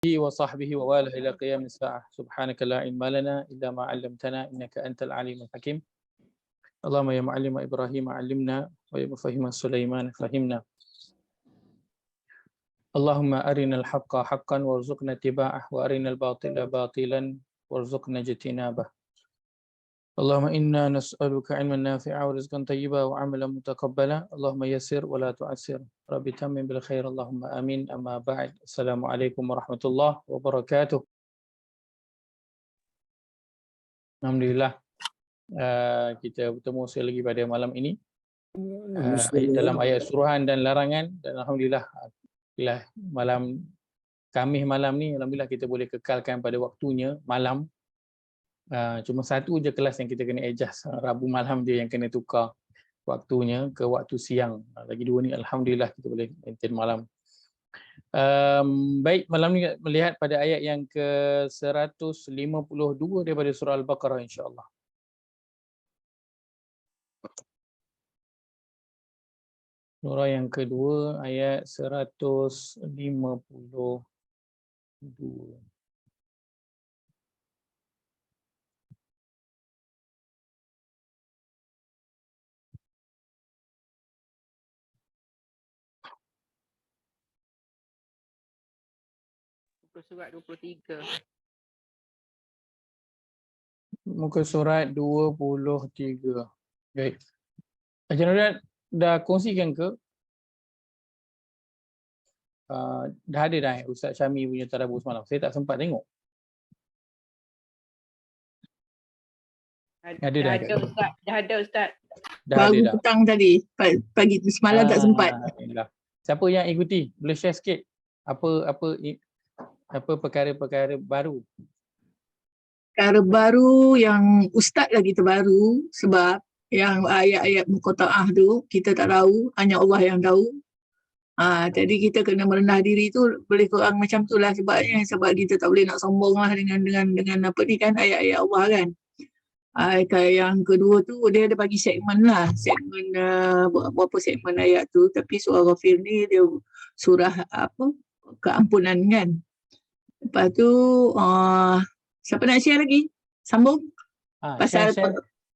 وصحبه وواله إلى قيام الساعة. سبحانك لا علم لنا إلا ما علمتنا إنك أنت العليم الحكيم. اللهم يا معلم إبراهيم علمنا ويا مفهم سليمان فهمنا. اللهم أرنا الحق حقا وارزقنا اتباعه وأرنا الباطل باطلا وارزقنا اجتنابه. اللهم إنا نسألك علما نافعا ورزقا طيبا وعملا متقبلا. اللهم يسر ولا تعسر. ربي تمم بالخير اللهم آمين. أما بعد. السلام عليكم ورحمة الله وبركاته. Alhamdulillah, kita bertemu sekali lagi pada malam ini dalam ayat suruhan dan larangan, dan Alhamdulillah bila malam Khamis malam ni Alhamdulillah kita boleh kekalkan pada waktunya malam. Cuma satu je kelas yang kita kena adjust, Rabu malam dia yang kena tukar waktunya ke waktu siang. Lagi dua ni Alhamdulillah kita boleh maintain malam. Baik, malam ni melihat pada ayat yang ke-152 daripada surah Al-Baqarah insya-Allah. Surah yang kedua ayat 152. Surat 23. Muka surat 23. Baik. Encik Nurian dah kongsikan ke? Dah ada dah Ustaz Syami punya tadabbur semalam. Saya tak sempat tengok. Dah ada Ustaz. Dah baru ada dah. petang tadi, pagi semalam tak sempat. Siapa yang ikuti? Boleh share sikit apa perkara-perkara baru? Perkara baru yang ustaz lagi terbaru, sebab yang ayat-ayat muqatta'ah tu kita tak tahu, hanya Allah yang tahu. Jadi kita kena merendah diri tu boleh kurang macam tu lah sebabnya, sebab kita tak boleh nak sombong lah dengan apa ni kan, ayat-ayat Allah kan. Yang kedua tu dia ada bagi segmen lah, segmen berapa segmen ayat tu, tapi surah Ghafir ni dia surah apa, keampunan kan. Lepas tu siapa nak share lagi? Sambung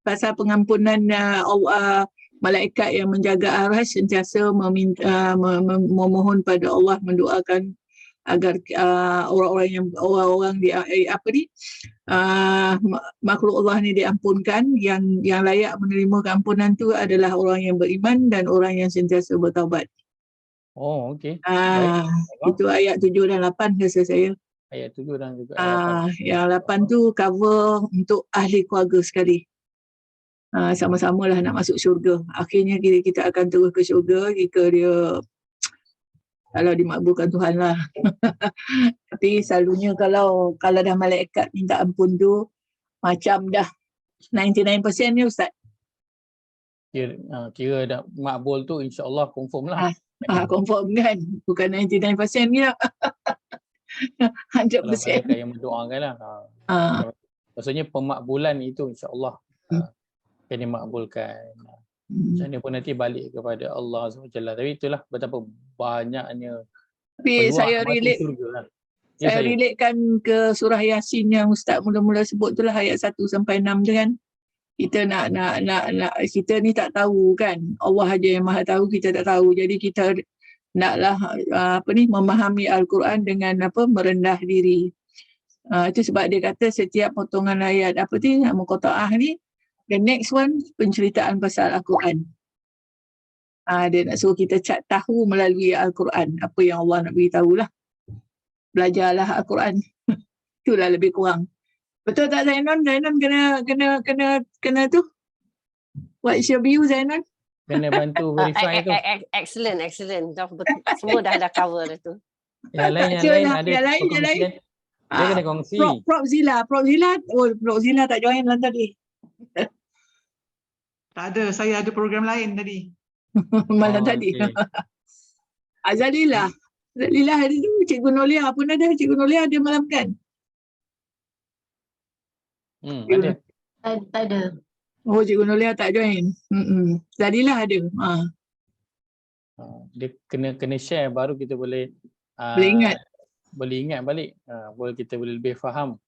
pasal pengampunan Allah, malaikat yang menjaga arasy sentiasa memohon pada Allah, mendoakan agar orang di apa ni makhluk Allah ni diampunkan. Yang layak menerima keampunan tu adalah orang yang beriman dan orang yang sentiasa bertaubat. Oh, okey. Itu ayat 7 dan 8 rasa saya. Ayat 7 dan juga ayat 8. Yang 8 tu cover untuk ahli keluarga sekali. Sama-samalah nak masuk syurga. Akhirnya kita akan terus ke syurga jika dia kalau dimakbulkan Tuhan lah. Tapi selalunya kalau dah malaikat minta ampun tu macam dah 99% ni Ustaz. Kira dah makbul tu insya-Allah confirm lah. Confirm kan. Bukan 99% ni lah. 100%. Malaikat yang mendoakan lah. Maksudnya pemakbulan itu insya-Allah akan dimakbulkan. Macam mana pun nanti balik kepada Allah SWT. Tapi itulah betapa banyaknya tapi saya relate lah. Saya relatekan ke surah Yasin yang Ustaz mula-mula sebut tu lah, ayat 1 sampai 6 tu kan. Kita nak kita ni tak tahu kan. Allah aja yang Maha tahu, kita tak tahu. Jadi kita naklah memahami Al-Quran dengan merendah diri. Itu sebab dia kata setiap potongan ayat muqatta'ah ni, the next one penceritaan pasal Al-Quran. Dia nak suruh kita tahu melalui Al-Quran apa yang Allah nak beritahu lah. Belajarlah Al-Quran. Itulah lebih kurang. Betul tak Zainon? Zainon kena tu. What's your view Zainon? Kena bantu verify tu. Excellent. Semua dah cover tu. Yang lain ada. Yang lain. Dia kena kongsi. Prof Zila. Prof Zila tak join lah tadi. Tak ada, saya ada program lain tadi. Malam tadi. Azalillah hari tu Cikgu Nolia pun ada. Cikgu Nolia ada malam kan? Ada. Tak ada. Oh, Cikgu Nolia tak join. Azalillah ada. Dia kena share baru kita boleh ingat. boleh ingat balik, boleh kita boleh lebih faham.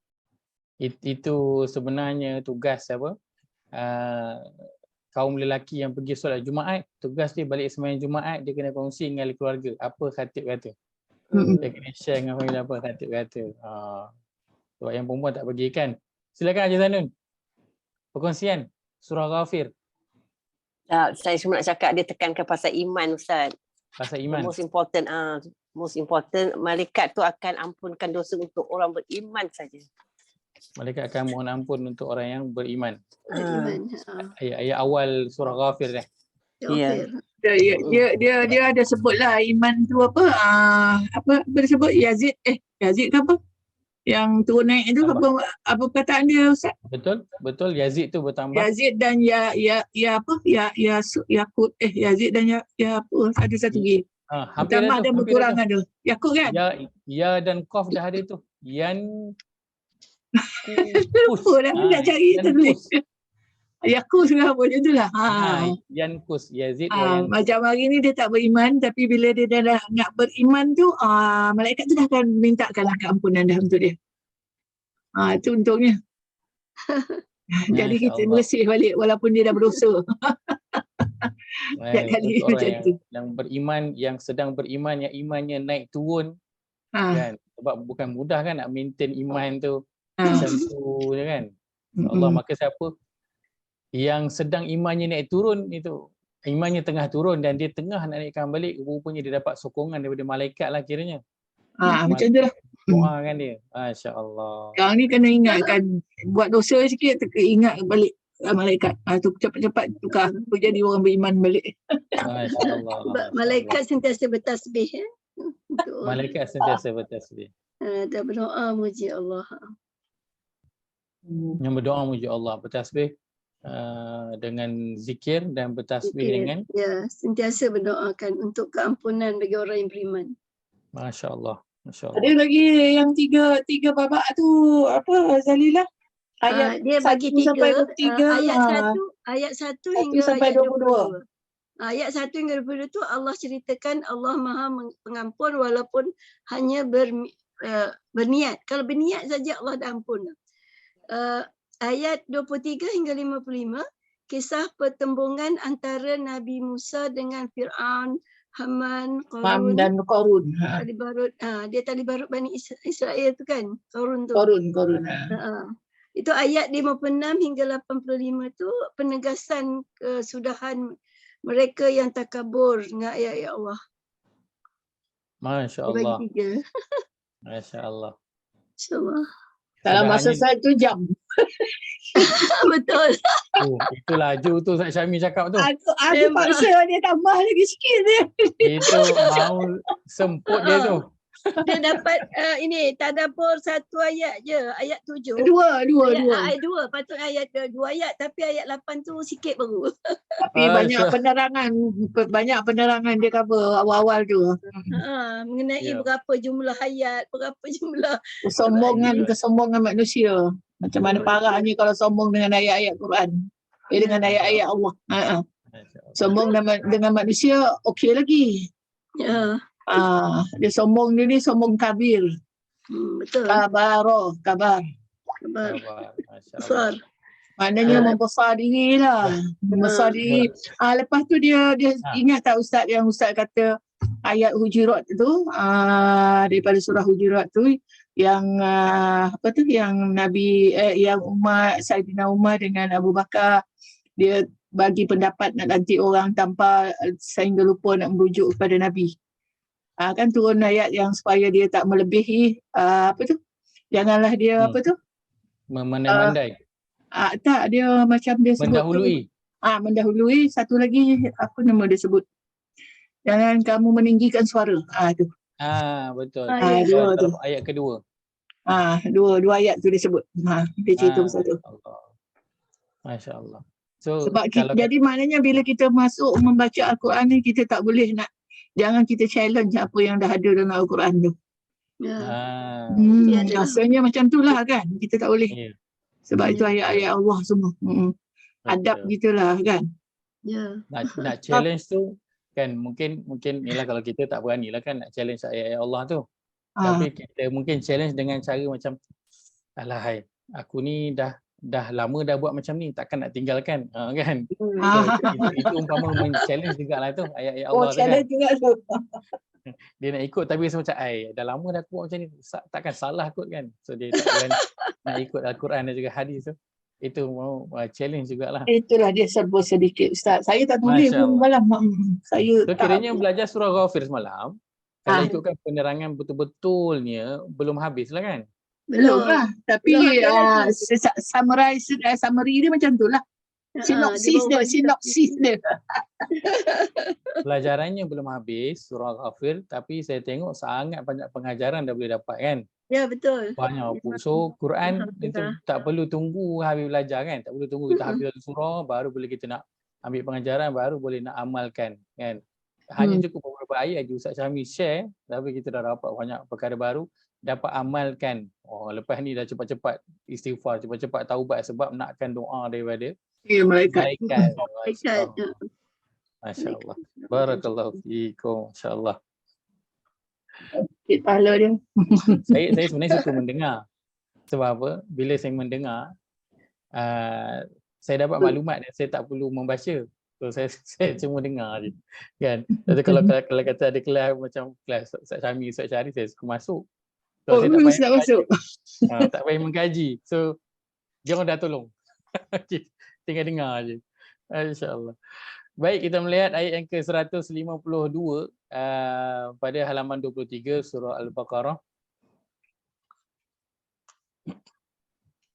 Itu sebenarnya tugas apa? Kaum lelaki yang pergi solat Jumaat, tugas dia balik sembahyang Jumaat, dia kena kongsi dengan ahli keluarga apa khatib kata. Dia kena share dengan family apa khatib kata. Sebab yang perempuan tak pergi kan. Silakan Haji Zanun. Perkongsian surah Ghafir Saya cuma nak cakap dia tekankan pasal iman Ustaz. pasal The iman. most important malaikat tu akan ampunkan dosa untuk orang beriman saja. Malaikat akan mohon ampun untuk orang yang beriman. Iman. Ayat-ayat awal surah Ghafir dah. Ya. Dia ada sebutlah iman tu apa disebut Yazid ke apa? Yang turun naik itu apa perkataan dia Ustaz? Betul Yazid tu bertambah. Yazid dan Yakut Yazid dan ya apa ada satu lagi. Hampir Tambah ada dan berkurang ada. Yakut kan? Ya dan Qaf dah ada tu. Yan Lupa dah nak cari Yan tulis. Kus. Yakut ke apa macam itulah. Yan Kus Yazid wa Yan. Macam hari ni dia tak beriman tapi bila dia dah nak beriman tu malaikat tu dah akan mintakanlah keampunan dah untuk dia. Itu untungnya. Jadi kita bersih balik walaupun dia dah berdosa. Setiap kali Untuk macam orang tu. yang beriman, yang sedang beriman, yang imannya naik turun kan. Sebab bukan mudah kan nak maintain iman tu macam tu je kan. Allah, maka siapa yang sedang imannya naik turun itu, imannya tengah turun dan dia tengah nak naikkan balik, rupanya dia dapat sokongan daripada malaikat lah kiranya. Macam tu lah. Doakan dia. Masya-Allah. Yang ni kena ingatkan, buat dosa sikit ingat balik malaikat. Tu cepat-cepat tukar jadi orang beriman balik. Masya-Allah. Malaikat sentiasa bertasbih. Malaikat sentiasa bertasbih. Dan berdoa muji Allah. Yang berdoa muji Allah, bertasbih dengan zikir dan bertasbih dengan sentiasa berdoakan untuk keampunan bagi orang yang beriman. Masya-Allah. Masya-Allah. Ada lagi yang tiga babak tu apa Zalilah? Ayat Dia bagi 1 sampai 23. Ayat 1 1 hingga sampai ayat 22. 22. Ayat 1 hingga 22 tu Allah ceritakan Allah Maha Pengampun walaupun hanya berniat. Kalau berniat saja Allah dah ampun. Ayat 23 hingga 55 kisah pertembungan antara Nabi Musa dengan Fir'aun, Haman, Qarun dan Qarun. dia tali barut Bani Israel tu kan, Qarun tu. Qarun. Itu ayat 56 hingga 85 tu penegasan kesudahan mereka yang takabur dengan ayat-ayat Allah. Masya-Allah. Bagi 3. Masya-Allah. InsyaAllah. Dalam masa 1 jam. Betul. Itu laju tu Ustaz Syami cakap tu. Aku paksa dia tambah lagi sikit dia. Itu mau semput dia tu. Dia dapat ini tadabbur 1 ayat je, ayat 7. Dua. Ayat 2, patut ayat 2 ayat tapi ayat 8 tu sikit baru. Tapi banyak penerangan dia cover awal-awal tu. Mengenai berapa jumlah ayat, berapa jumlah Kesombongan manusia. Macam mana parahnya kalau sombong dengan ayat-ayat Quran. Dengan ayat-ayat Allah. Sombong dengan manusia okey lagi. Ya. Dia sombong ni sombong kabir. Betul. Kabar. Besar. Maknanya membesar diri lah. Membesar diri. Lepas tu dia ingat tak Ustaz yang Ustaz kata ayat Hujurat tu, daripada surah Hujurat tu yang yang Nabi yang Saidina Umar dengan Abu Bakar dia bagi pendapat nak lantik orang tanpa sehingga lupa nak merujuk kepada Nabi. Kan turun ayat yang supaya dia tak melebihi janganlah dia Memandai-mandai. Tak, dia macam dia sebut mendahului. Mendahului. Satu lagi apa nama dia sebut, jangan kamu meninggikan suara. Tu Betul. dua tu. Ayat kedua. Dua ayat tu dia sebut. Dia cerita pasal tu. Masya-Allah. So, sebab jadi maknanya bila kita masuk membaca Al-Quran ni, kita tak boleh jangan kita challenge apa yang dah ada dalam Al-Quran tu. Rasanya macam tu lah kan. Kita tak boleh. Sebab itu ayat-ayat Allah semua. Adab gitulah kan. Nak challenge tu kan mungkin ni lah kalau kita tak berani lah kan nak challenge ayat-ayat Allah tu. Tapi kita mungkin challenge dengan cara macam, alah hai, aku ni dah lama dah buat macam ni, takkan nak tinggalkan, kan? So, itu umpama men-challenge jugalah tu ayat-ayat Allah tu kan. challenge juga tu. Dia nak ikut tapi rasa macam, dah lama dah aku buat macam ni, takkan salah kot kan. So dia tak berani nak ikut Al-Quran dan juga hadis tu. Itu mau challenge jugalah. Itulah dia serba sedikit Ustaz. Saya tak tulis Masya pun Allah. malam. Saya So tak. kiranya belajar surah Ghafir semalam, kalau Ah. ikutkan penerangan betul-betulnya belum habis lah kan. Belum lah. Tapi Belum ada lagi. summary dia macam tu lah. Sinopsis dia, sinopsis dia. Pelajarannya belum habis surah Ghafir, tapi saya tengok sangat banyak pengajaran dah boleh dapat kan. Ya, betul. Banyak pun. So Quran itu Alhamdulillah. tak perlu tunggu habis belajar kan. Tak perlu tunggu kita habis satu surah baru boleh kita nak ambil pengajaran, baru boleh nak amalkan kan. Hanya cukup beberapa ayat je Ustaz Syahmi share, tapi kita dah dapat banyak perkara baru, dapat amalkan. Lepas ni dah cepat-cepat istighfar, cepat-cepat taubat sebab nakkan doa daripada Ya, malaikat. Malaikat. Masya-Allah. Barakallahu fiikum. Masya-Allah. Sikit pahala dia. Saya sebenarnya suka mendengar. Sebab apa? Bila saya mendengar, saya dapat maklumat dan saya tak perlu membaca. So saya cuma dengar je. Kan? Tapi kalau kata ada kelas macam kelas Ustaz Syahmi, Ustaz Syahri, saya suka masuk. So, saya tak payah Ustaz masuk. tak payah mengkaji. So dia orang dah tolong. Tinggal dengar je. Insya-Allah. Baik, kita melihat ayat yang ke-152 pada halaman 23 surah Al-Baqarah.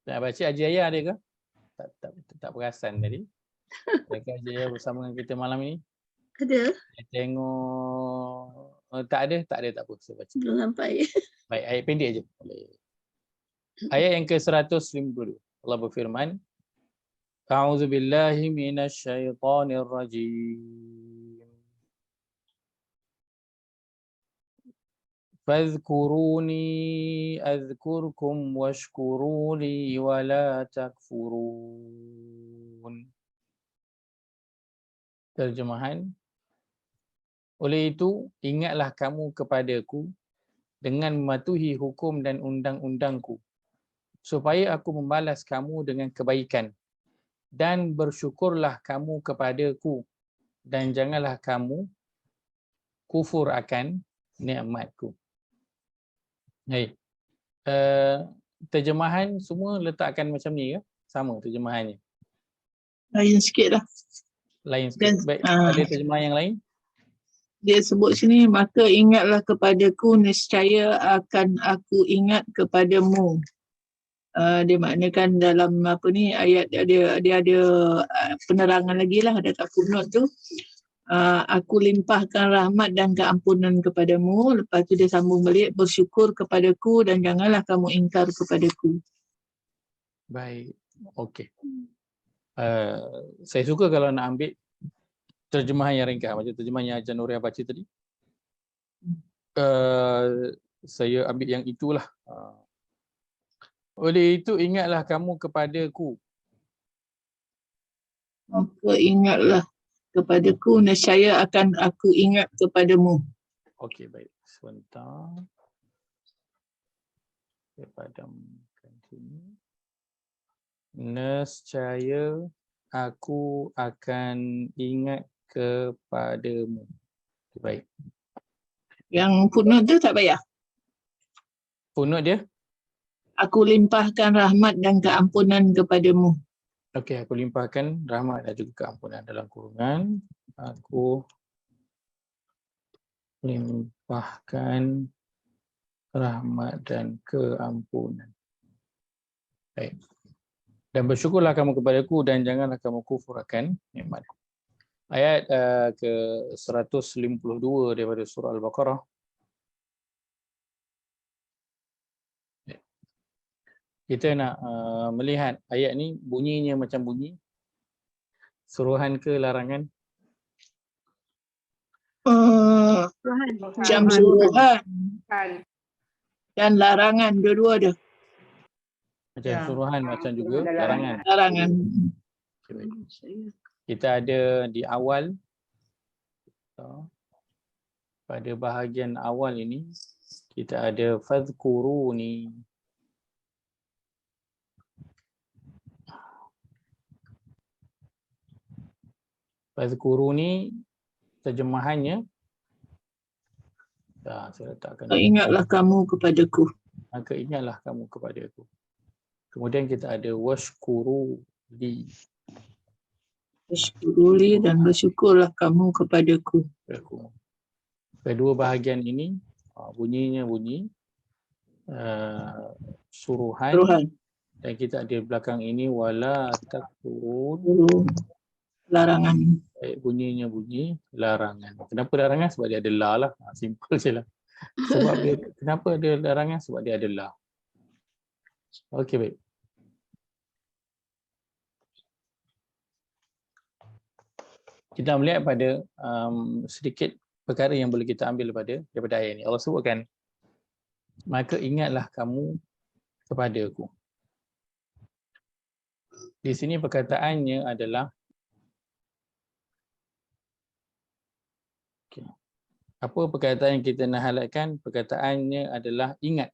Nak baca Haji Ayah ada ke? Tak perasan tadi. Adakah Haji Ayah bersama dengan kita malam ini? Ada. Saya tengok tak ada, tak apa. Saya baca. Belum sampai. Baik, ayat pendek je. Ayat yang ke-152. Allah berfirman, A'udzu billahi minasy syaithanir rajim. Fadhkuruni adhkurkum washkuruli wa la takfurun. Terjemahan, oleh itu ingatlah kamu kepadaku dengan mematuhi hukum dan undang-undangku, supaya aku membalas kamu dengan kebaikan, dan bersyukurlah kamu kepadaku, dan janganlah kamu kufur akan nikmatku. Baik. Terjemahan semua letakkan macam ni ke? Sama terjemahannya? Lain sikit lah. Lain sikit. Baik. Ada terjemahan yang lain? Dia sebut sini, maka ingatlah kepadaku, nescaya akan aku ingat kepadamu. Dia maknakan dalam apa ni ayat dia ada penerangan lagi lah dekat footnote tu. Aku limpahkan rahmat dan keampunan kepadamu. Lepas tu dia sambung balik, bersyukur kepadaku dan janganlah kamu ingkar kepadaku. Baik. Okey. Saya suka kalau nak ambil terjemahan yang ringkas macam terjemahan yang Haji Nuriah baca tadi. Saya ambil yang itulah. Oleh itu ingatlah kamu kepadaku. Maka ingatlah kepadaku, nescaya akan aku ingat kepadamu. Okey, baik. Sebentar. Saya padamkan sini. Nescaya aku akan ingat kepadamu. Okay, baik. Yang footnote tu tak payah. Footnote dia? Aku limpahkan rahmat dan keampunan kepadamu. Okey, aku limpahkan rahmat dan juga keampunan dalam kurungan. Aku limpahkan rahmat dan keampunan. Baik. Dan bersyukurlah kamu kepadaku dan janganlah kamu kufur akan nikmatku. Ayat ke-152 daripada surah Al-Baqarah. Kita nak melihat ayat ni bunyinya macam bunyi suruhan ke larangan? Macam suruhan dan larangan, dua-dua ada. Macam suruhan macam juga larangan. Larangan. Okay, baik. Kita ada di awal, pada bahagian awal ini kita ada fadhkuruni. Fadhkuruni terjemahannya, saya letakkan dulu. Ingatlah kamu kepadaku. Maka ingatlah kamu kepada aku. Kemudian kita ada washkuru li. Bersyukurli dan bersyukurlah kamu kepadaku. Kedua bahagian ini bunyinya bunyi suruhan, Tuhan, dan kita ada belakang ini wala takfurun. guru larangan. Bunyinya bunyi larangan. Kenapa larangan? Sebab dia ada la lah. Simple je lah. Sebab dia, kenapa ada larangan? Sebab dia ada la. Okey, baik. Kita melihat pada sedikit perkara yang boleh kita ambil daripada ayat ini. Allah sebutkan, maka ingatlah kamu kepada aku. Di sini perkataannya adalah, okay, apa perkataan yang kita nak highlightkan? Perkataannya adalah ingat.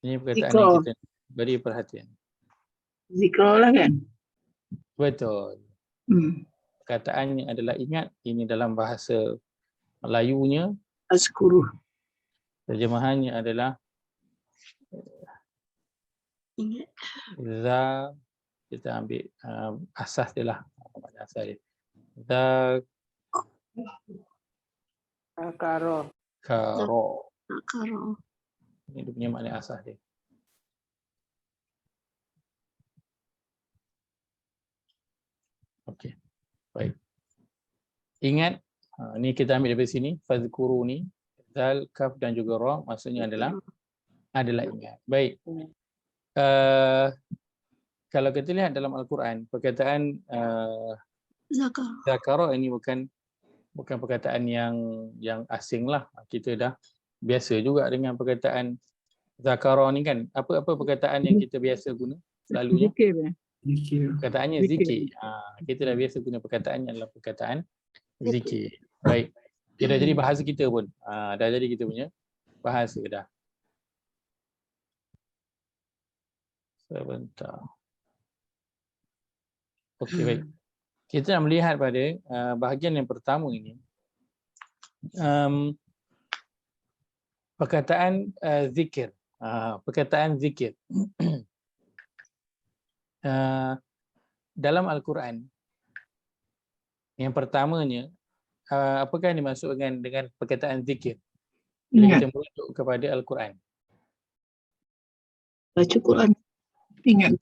Ini perkataan yang kita beri perhatian. Zikr lah kan? Betul. Perkataannya adalah ingat. Ini dalam bahasa Melayunya. Azkuru. Terjemahannya adalah Ingat. Kita ambil asas dia lah. Asas dia. Karo. Karo. Karo. Ini dia punya makna asas dia. Okey. Baik. Ingat, ni kita ambil dari sini, fadhkuruni, zal, kaf dan juga ra, maksudnya adalah ingat. Baik. Kalau kita lihat dalam Al-Quran, perkataan zakara ini bukan perkataan yang asing lah. Kita dah biasa juga dengan perkataan zakara ni kan. Apa perkataan yang kita biasa guna selalunya? Zikir. Perkataannya zikir. Kita dah biasa guna perkataannya adalah perkataan zikir. Baik. Dia dah jadi bahasa kita pun. Dah jadi kita punya bahasa dah. Sebentar. Okey, baik. Kita nak melihat pada bahagian yang pertama ini. Perkataan zikir. Perkataan zikir. Dalam Al-Quran, yang pertamanya, apakah yang dimaksudkan dengan perkataan zikir? Bila kita merujuk kepada Al-Quran. Baca Quran. Ingat.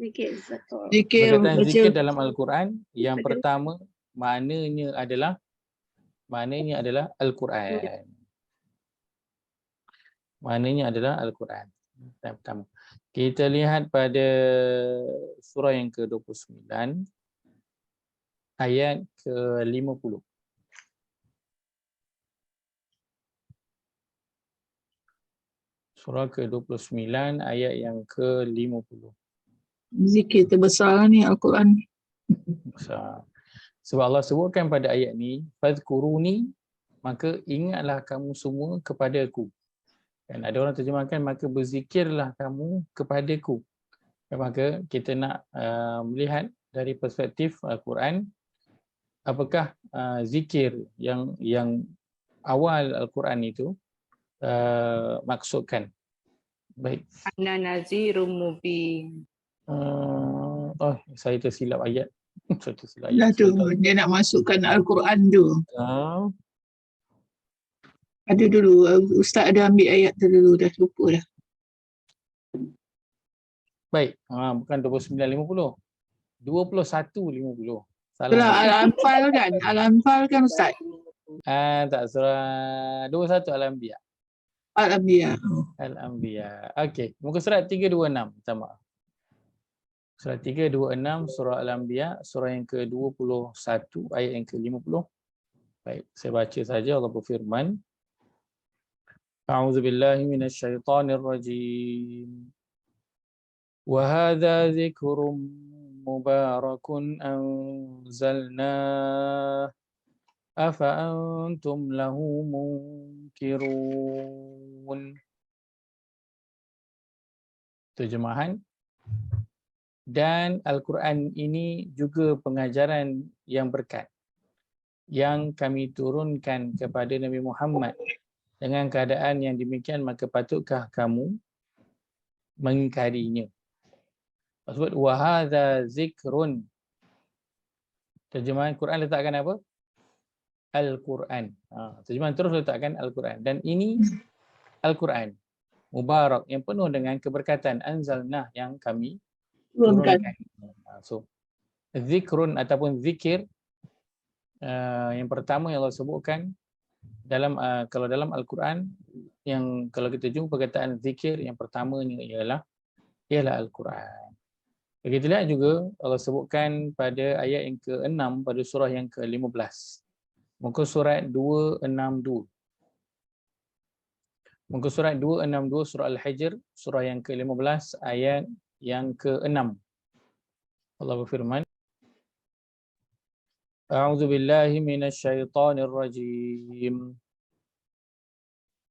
Zikir. Perkataan zikir dalam Al-Quran, yang pertama maknanya adalah Al-Quran. Maknanya adalah Al-Quran. Yang pertama. Kita lihat pada surah yang ke-29 ayat ke-50. Surah ke-29 ayat yang ke-50. Zikir terbesar ni Al-Quran. Besar. Sebab Allah sebutkan pada ayat ni, fadhkuruni, maka ingatlah kamu semua kepada aku. Dan ada orang terjemahkan, maka berzikirlah kamu kepadaku. Dan maka kita nak melihat dari perspektif Al-Quran, apakah zikir yang awal Al-Quran itu maksudkan. Baik. Ana nazirum mubin. Saya tersilap ayat. Saya tersilap Dah ayat. tu, dia nak masukkan Al-Quran tu. Ada dulu, Ustaz ada ambil ayat tu dulu, dah lupa dah. Baik, bukan 29.50. 21.50. Salah. Itulah Al-Anfal kan? Al-Anfal kan Ustaz? Tak, surah 21 Al-Anbiya. Al-Anbiya. Al-Anbiya. Okey, muka surat 326. Minta maaf. Surah 326 surah Al-Anbiya, surah yang ke-21 ayat yang ke-50. Baik, saya baca saja. Allah berfirman, A'udzu billahi minasyaitonir rajim. Wa hadza dzikrun mubarakun anzalnah afa antum lahu munkirun. Terjemahan. Dan Al-Quran ini juga pengajaran yang berkat yang kami turunkan kepada Nabi Muhammad. Dengan keadaan yang demikian, maka patutkah kamu mengingkarinya? Maksud wahadha zikrun. Terjemahan Quran letakkan apa? Al-Quran. Terjemahan terus letakkan Al-Quran. Dan ini Al-Quran mubarak yang penuh dengan keberkatan, anzalnah yang kami turunkan. So zikrun ataupun zikir yang pertama yang Allah sebutkan dalam kalau dalam Al-Quran, yang kalau kita jumpa perkataan zikir yang pertamanya ialah Al-Quran. Begitulah juga Allah sebutkan pada ayat yang ke-6 pada surah yang ke-15. Muka surat 262. Muka surat 262 surah Al-Hijr, surah yang ke-15 ayat yang ke-6. Allah berfirman, A'udzu billahi minasyaitonir rajim.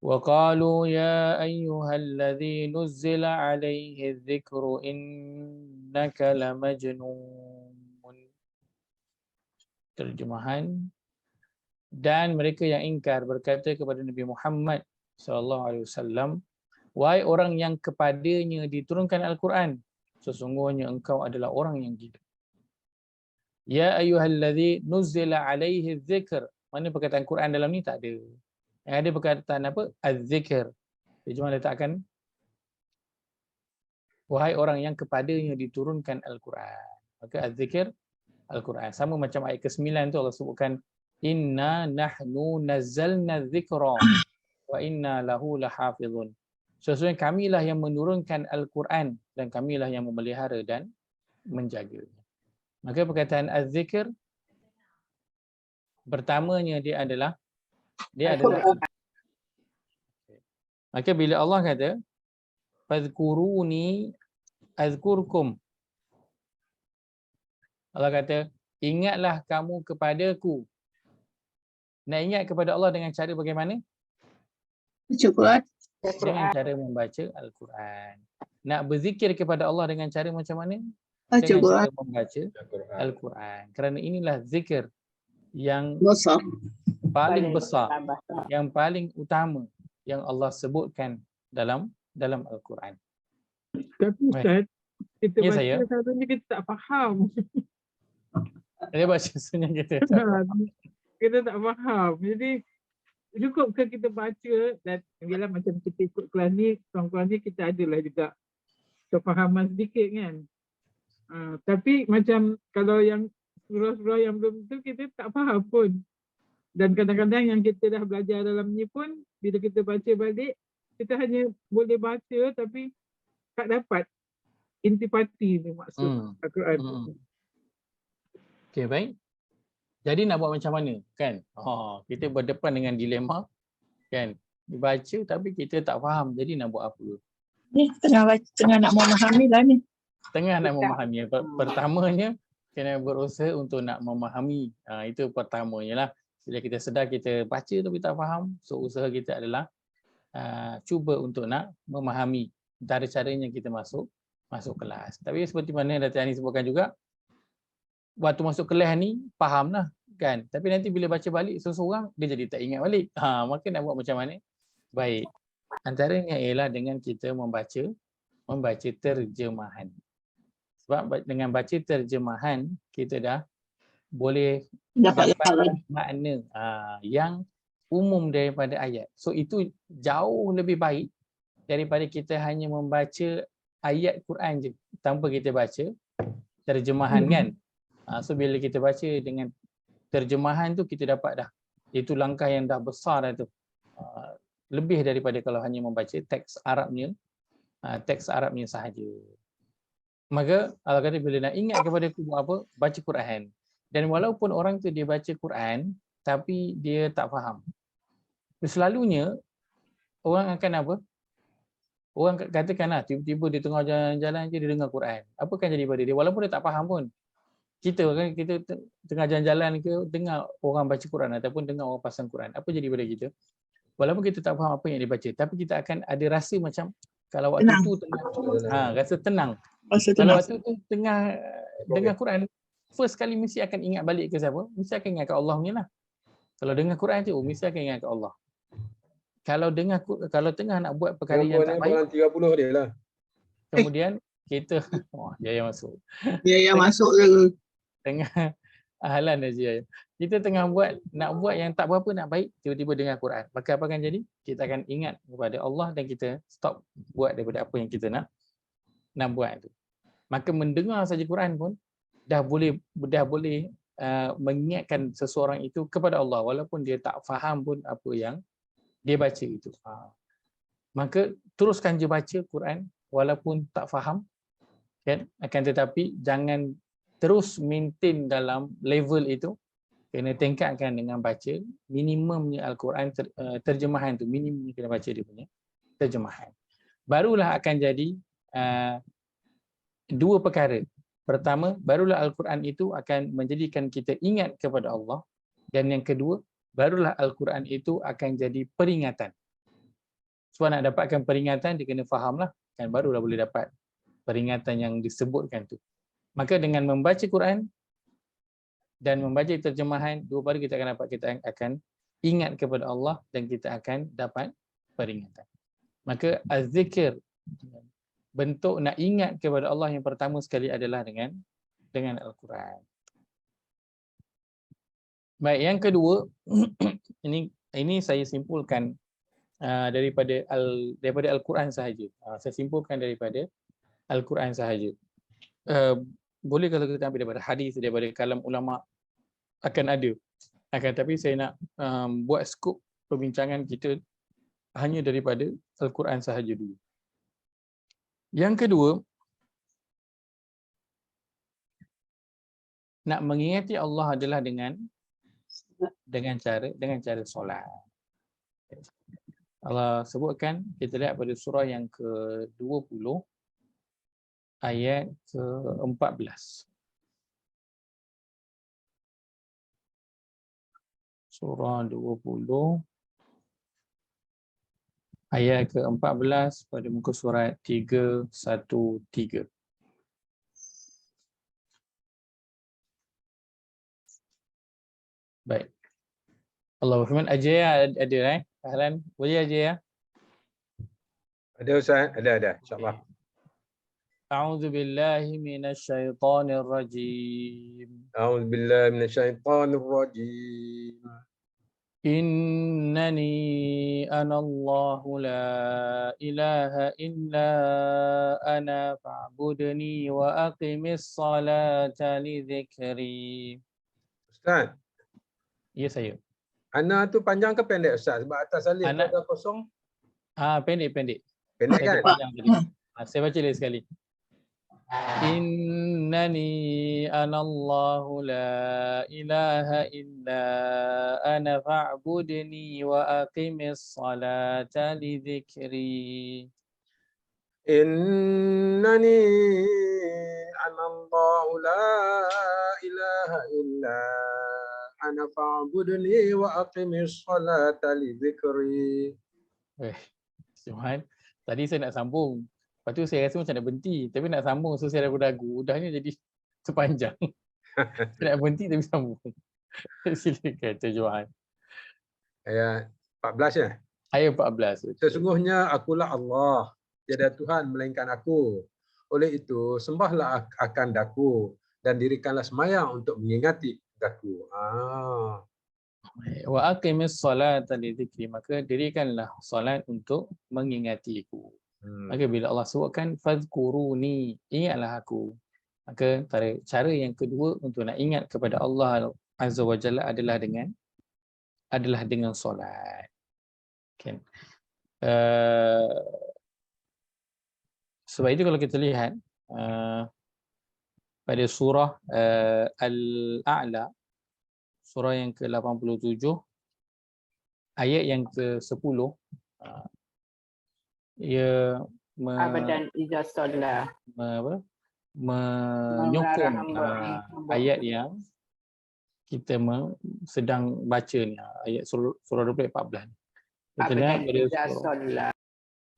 Wa qalu ya ayyuhalladzi nuzzila 'alaihi dzikru innaka lamajnun. Terjemahan. Dan mereka yang ingkar berkata kepada Nabi Muhammad SAW, wahai orang yang kepadanya diturunkan Al-Quran, sesungguhnya engkau adalah orang yang gila. Ya ayyuhalladzi nuzzila 'alaihi dzikr. Mana perkataan Quran dalam ni? Tak ada. Yang ada perkataan apa? Az-zikr. Dia cuma letakkan wahai orang yang kepadanya diturunkan Al-Quran. Maka az-zikr Al-Quran. Sama macam ayat ke-9 tu Allah sebutkan inna nahnu nazzalna dzikra wa inna lahu lahafizun. Sesungguhnya kamilah yang menurunkan Al-Quran dan kamilah yang memelihara dan menjaganya. Maka perkataan az-zikr pertamanya dia adalah maka bila Allah kata fadhkuruni azkurkum, Allah kata ingatlah kamu kepadaku. Nak ingat kepada Allah dengan cara bagaimana? Cukup. Dengan cara membaca Al-Quran. Nak berzikir kepada Allah dengan cara macam mana? Dengan Cukup. cara membaca Al-Quran. Kerana inilah zikir yang Besar. paling besar, yang paling utama yang Allah sebutkan dalam Al-Quran. Tapi Ustaz, kita Ya, baca saya. selalunya kita tak faham. Dia baca sunnah kita. Kita tak faham. Jadi cukup ke kita baca dan bila macam kita ikut kelas ni, kelas ni kita adalah juga kefahaman sedikit kan. Tapi macam kalau yang surah-surah yang belum tu kita tak faham pun. Dan kadang-kadang yang kita dah belajar dalam ni pun bila kita baca balik, kita hanya boleh baca tapi tak dapat intipati ni maksud Al-Quran. Okey, baik. Jadi nak buat macam mana kan? Kita berdepan dengan dilema kan. Dibaca tapi kita tak faham. Jadi nak buat apa? Ni tengah nak memahami lah ni. Tengah nak memahami. Pertamanya kena berusaha untuk nak memahami. Itu pertamanya lah. Bila kita sedar kita baca tapi tak faham, so usaha kita adalah cuba untuk nak memahami. Antara caranya kita masuk kelas. Tapi seperti mana Datuk Ani sebutkan juga, waktu masuk kelas ni faham lah kan. Tapi nanti bila baca balik seseorang dia jadi tak ingat balik. Maka nak buat macam mana? Baik. Antaranya ialah dengan kita membaca terjemahan. Sebab dengan baca terjemahan kita dah boleh dapat makna yang umum daripada ayat. So itu jauh lebih baik daripada kita hanya membaca ayat Quran je tanpa kita baca terjemahan kan. So bila kita baca dengan terjemahan tu kita dapat dah. Itu langkah yang dah besar dah tu. Lebih daripada kalau hanya membaca teks Arabnya sahaja. Maka Allah kata bila nak ingat kepada aku buat apa? Baca Quran. Dan walaupun orang tu dia baca Quran tapi dia tak faham. Selalunya orang akan apa? Orang katakanlah tiba-tiba di tengah jalan-jalan je dia dengar Quran. Apa kan jadi pada dia walaupun dia tak faham pun. kita kan kita tengah jalan-jalan ke dengar orang baca Quran ataupun dengar orang pasang Quran, apa jadi pada kita? Walaupun kita tak faham apa yang dibaca, tapi kita akan ada rasa macam kalau waktu Tenang. tu tengah rasa tenang. Rasa Kalau tenang. waktu tu tengah dengar Quran, first kali mesti akan ingat balik ke siapa? Mesti akan ingat ke Allah punya lah. Kalau dengar Quran tu, mesti akan ingat ke Allah. Kalau tengah nak buat perkara yang tak baik, 30 dia lah. kemudian kita jaya masuk. Dia yang Tengah- masuk je. Tengah halan aja. Kita tengah nak buat yang tak berapa nak baik, tiba-tiba dengar Quran. Maka apa akan jadi? Kita akan ingat kepada Allah dan kita stop buat daripada apa yang kita nak buat tu. Maka mendengar saja Quran pun dah boleh mengingatkan seseorang itu kepada Allah walaupun dia tak faham pun apa yang dia baca itu. Maka teruskan je baca Quran walaupun tak faham, kan? Akan tetapi jangan terus maintain dalam level itu. Kena tingkatkan dengan baca minimumnya Al-Quran, terjemahan tu minimum kena baca dia punya terjemahan. Barulah akan jadi dua perkara. Pertama, barulah Al-Quran itu akan menjadikan kita ingat kepada Allah, dan yang kedua, barulah Al-Quran itu akan jadi peringatan. Sebab nak dapatkan peringatan dia kena fahamlah, kan, barulah boleh dapat peringatan yang disebutkan tu. Maka dengan membaca Quran dan membaca terjemahan, dua perkara kita akan ingat kepada Allah dan kita akan dapat peringatan. Maka az-zikr, bentuk nak ingat kepada Allah yang pertama sekali adalah dengan Al-Quran. Baik, yang kedua, ini saya simpulkan daripada Al-Quran sahaja. Saya simpulkan daripada Al-Quran sahaja. Boleh kalau kita ambil daripada hadis, daripada kalam ulama, akan ada. Tapi saya nak buat skop perbincangan kita hanya daripada Al-Quran sahaja dulu. Yang kedua, nak mengingati Allah adalah dengan cara solat. Allah sebutkan, kita lihat pada surah yang ke-20 ayat ke-14. Surah 20 ayat ke-14 pada muka surat 313. Baik. Allah berfirman, Ajaya ada Ahlan, boleh Ajaya? Ada Ustaz? Ada. InsyaAllah. A'udzu billahi minasyaitonir rajim. A'udzubillahi minasyaitonir rajim. Innani anallahu la ilaha illa ana fa'budni wa aqimis salata li dzikri. Ustaz, Ya saya. Ana tu panjang ke pendek Ustaz? Sebab atas alif tu Ana- ada kosong. Pendek. Pendek Saya kan? panjang tadi. Saya baca lagi sekali. Innani anallahu la ilaha illa ana fa'budni wa aqimis salata li dzikri. Innani anallahu la ilaha illa ana fa'budni wa aqimis salata li dzikri. Cuman tadi saya nak sambung. Lepas tu saya rasa macam nak berhenti. Tapi nak sambung, so saya ragu-ragu. Udahnya jadi sepanjang. Saya nak berhenti tapi sambung. Silakan terjemahan. Ayat 14 ya. Ayat 14. Sesungguhnya akulah Allah, tiada Tuhan melainkan aku. Oleh itu sembahlah akan daku dan dirikanlah sembahyang untuk mengingati daku. Wa aqimis salata li dzikri, maka dirikanlah solat untuk mengingatiku. Maka bila Allah sebutkan fazkuruni, ingatlah aku. Maka cara yang kedua untuk nak ingat kepada Allah Azza wa Jalla adalah dengan solat. Kan? Sebab itu kalau kita lihat pada surah Al-A'la, surah yang ke-87 ayat yang ke-10, ia Abadan iza solat. menyokong hamba. ayat yang kita sedang baca ni, ayat surah 14. Kita lihat pada surah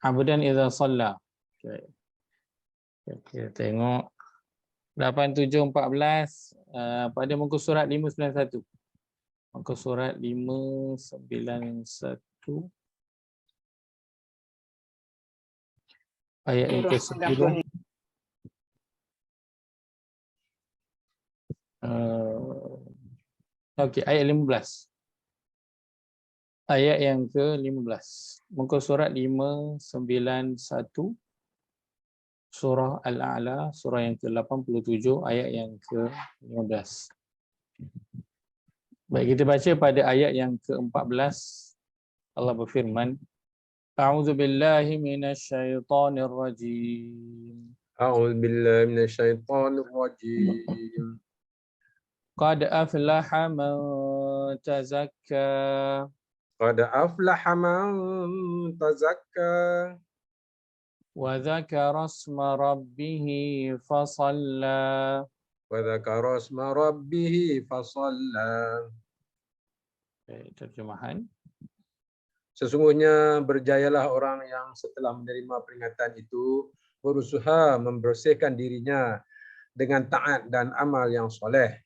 Abdan idza shalla. Kita tengok 8714 pada muka surat 591. Muka surat 591 ayat yang ke-10. Okey, ayat 15. Ayat yang ke-15. Muka surat 591 surah Al-A'la, surah yang ke-87 ayat yang ke-15. Baik, kita baca pada ayat yang ke-14. Allah berfirman, A'udzu billahi minasyaitonir rajim. A'udzu billahi minasyaitonir rajim. Qad aflaha man tazakka. Qad aflaha man tazakka. Wa dzakara isma rabbih fasalla. Wa dzakara isma rabbih fasalla. Terjemahan. Sesungguhnya berjayalah orang yang setelah menerima peringatan itu berusaha membersihkan dirinya dengan taat dan amal yang soleh.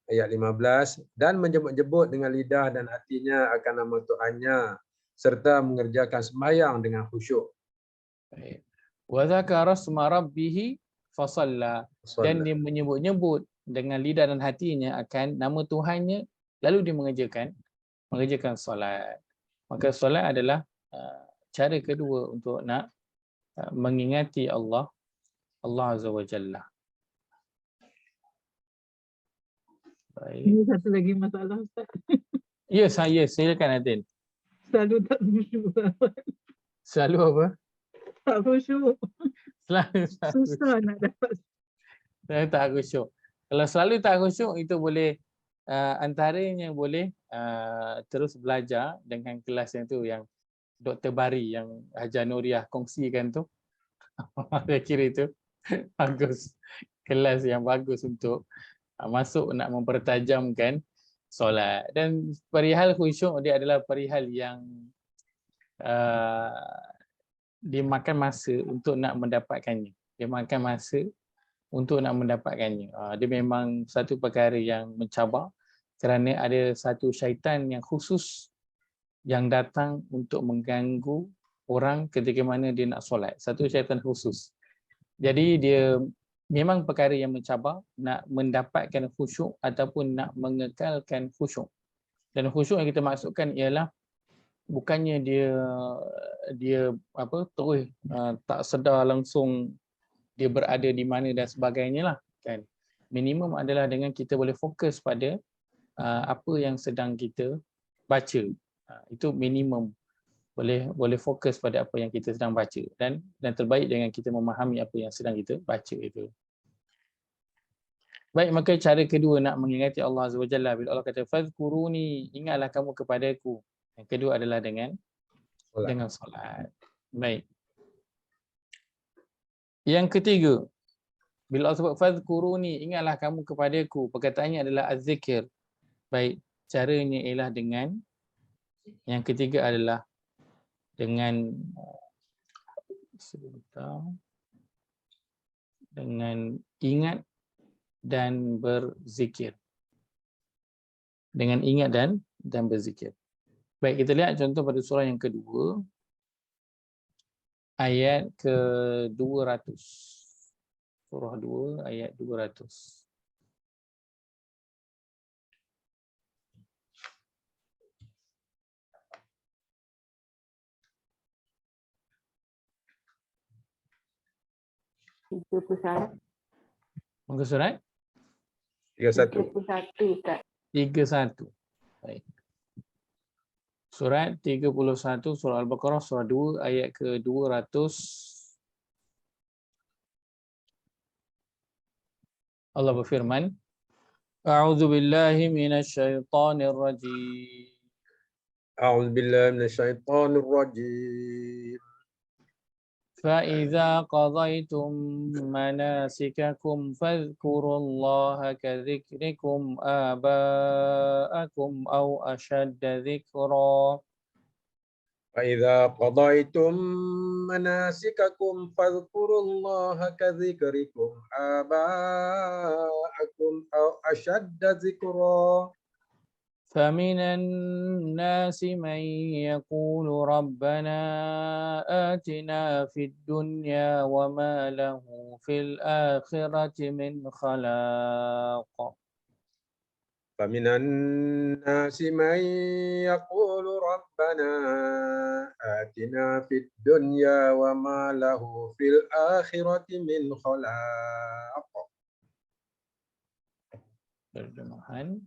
Ayat 15, dan menyebut-nyebut dengan lidah dan hatinya akan nama Tuhannya serta mengerjakan sembahyang dengan khusyuk. Wa dzakara isma rabbih fasalla, dan dia menyebut-nyebut dengan lidah dan hatinya akan nama Tuhannya, lalu dia mengerjakan solat. Maka solat adalah cara kedua untuk nak mengingati Allah Azza wa Jalla. Baik. Ini satu lagi masalah Ustaz. Ya, saya silakan Adin. Selalu tak khusyuk. Selalu apa? Tak khusyuk. Selalu Susah nak dapat. Selalu tak khusyuk. Kalau selalu tak khusyuk, itu boleh antaranya boleh terus belajar dengan kelas yang tu, yang Dr. Bari yang Hajar Nuriah kongsikan tu. Saya kira itu bagus, kelas yang bagus untuk masuk nak mempertajamkan solat. Dan perihal khusyuk dia adalah perihal yang dia makan masa untuk nak mendapatkannya. Dia makan masa untuk nak mendapatkannya. Dia memang satu perkara yang mencabar kerana ada satu syaitan yang khusus yang datang untuk mengganggu orang ketika mana dia nak solat. Satu syaitan khusus. Jadi dia memang perkara yang mencabar nak mendapatkan khusyuk ataupun nak mengekalkan khusyuk. Dan khusyuk yang kita maksudkan ialah bukannya dia terus tak sedar langsung dia berada di mana dan sebagainya lah, kan. Minimum adalah dengan kita boleh fokus pada apa yang sedang kita baca. Itu minimum, boleh fokus pada apa yang kita sedang baca, dan terbaik dengan kita memahami apa yang sedang kita baca itu. Baik, maka cara kedua nak mengingati Allah Azza wa Jalla, bila Allah kata fadhkuruni, ingatlah kamu kepadaku. Yang kedua adalah dengan solat. Baik. Yang ketiga, bila Allah sebut fadhkuruni, ingatlah kamu kepadaku, perkataannya adalah az-zikr. Baik, caranya ialah dengan, yang ketiga adalah dengan ingat dan berzikir. Dengan ingat dan berzikir. Baik, kita lihat contoh pada surah yang kedua, ayat ke-200. Surah 2 ayat 200. Muka surat 31. 31. Baik. Surat 31 surah Al-Baqarah surah 2 ayat ke-200. Allah berfirman, A'udzu billahi minasyaitonir rajim. A'udzu billahi minasyaitonir rajim. فإذا قضيتم مناسككم فاذكروا الله كذكركم آباءكم أو أشد ذكرا. فإذا قضيتم مناسككم فاذكروا الله كذكركم آباءكم أو أشد ذكرا. فمن الناس من يقول ربنا آتنا في الدنيا وما له في الآخرة من خلاق. فمن الناس من يقول ربنا آتنا في الدنيا وما له في الآخرة من خلاق. Terjemahan.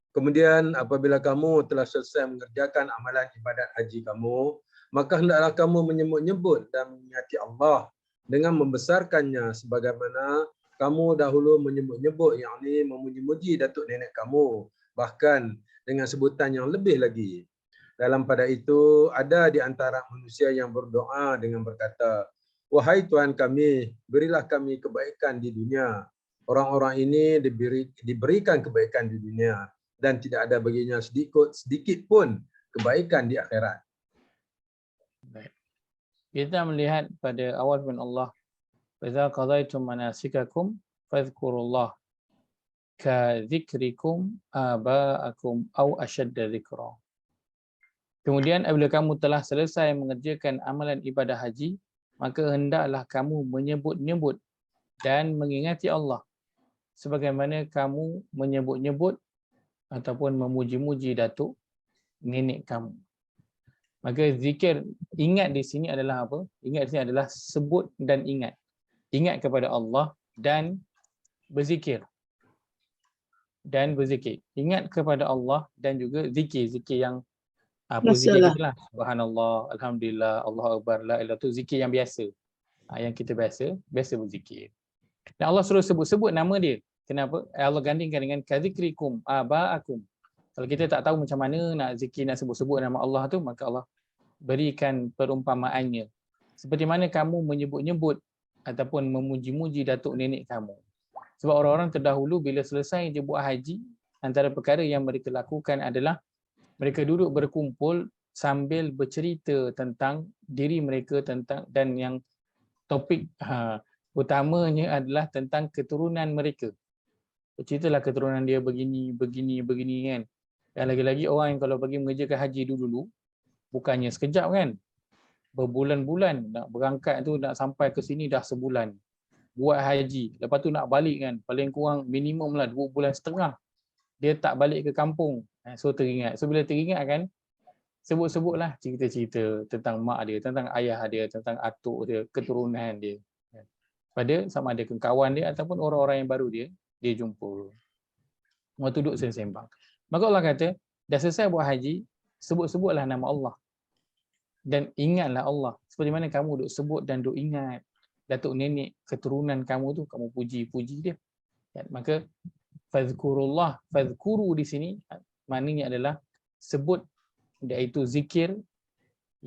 Kemudian apabila kamu telah selesai mengerjakan amalan ibadat haji kamu, maka hendaklah kamu menyebut-nyebut dan mengingati Allah dengan membesarkannya sebagaimana kamu dahulu menyebut-nyebut, yakni memuji-muji datuk nenek kamu, bahkan dengan sebutan yang lebih lagi. Dalam pada itu ada di antara manusia yang berdoa dengan berkata, "Wahai Tuhan kami, berilah kami kebaikan di dunia." Orang-orang ini diberikan kebaikan di dunia dan tidak ada baginya sedikit pun kebaikan di akhirat. Baik. Kita melihat pada awal firman Allah, "Idza qadaytum manasikakum fadhkurullah ka dzikrikum aba'akum aw ashadda dzikra." Kemudian apabila kamu telah selesai mengerjakan amalan ibadah haji, maka hendaklah kamu menyebut-nyebut dan mengingati Allah sebagaimana kamu menyebut-nyebut ataupun memuji-muji datuk nenek kamu. Maka zikir, ingat di sini adalah apa? Ingat di sini adalah sebut dan ingat. Ingat kepada Allah dan berzikir. Ingat kepada Allah dan juga zikir. Zikir yang apa zikir kita lah. Subhanallah, Alhamdulillah, Allahu Akbar, la ilaha illallah, zikir yang biasa. Yang kita biasa berzikir. Dan Allah suruh sebut-sebut nama dia. Kenapa? Allah gandingkan dengan kadzikrikum aba'akum. Kalau kita tak tahu macam mana nak zikir, nak sebut-sebut nama Allah tu, maka Allah berikan perumpamaannya. Seperti mana kamu menyebut-nyebut ataupun memuji-muji datuk nenek kamu. Sebab orang-orang terdahulu bila selesai dia buat haji, antara perkara yang mereka lakukan adalah mereka duduk berkumpul sambil bercerita tentang diri mereka, tentang dan yang topik utamanya adalah tentang keturunan mereka. Ceritalah keturunan dia begini kan. Dan lagi-lagi orang yang kalau pergi mengerjakan haji dulu, bukannya sekejap kan. Berbulan-bulan nak berangkat tu, nak sampai ke sini dah sebulan. Buat haji. Lepas tu nak balik kan. Paling kurang minimum lah 2 bulan setengah. Dia tak balik ke kampung. So teringat. So bila teringat kan, sebut-sebutlah cerita-cerita tentang mak dia, tentang ayah dia, tentang atuk dia, keturunan dia. Pada sama ada kawan dia ataupun orang-orang yang baru dia jumpa. Mereka duduk sembang. Maka Allah kata, dah selesai buat haji, sebut-sebutlah nama Allah. Dan ingatlah Allah. Seperti mana kamu duk sebut dan duk ingat datuk nenek keturunan kamu tu, kamu puji-puji dia. Maka fadhkurullah, fadhkuru di sini maknanya adalah sebut, iaitu zikir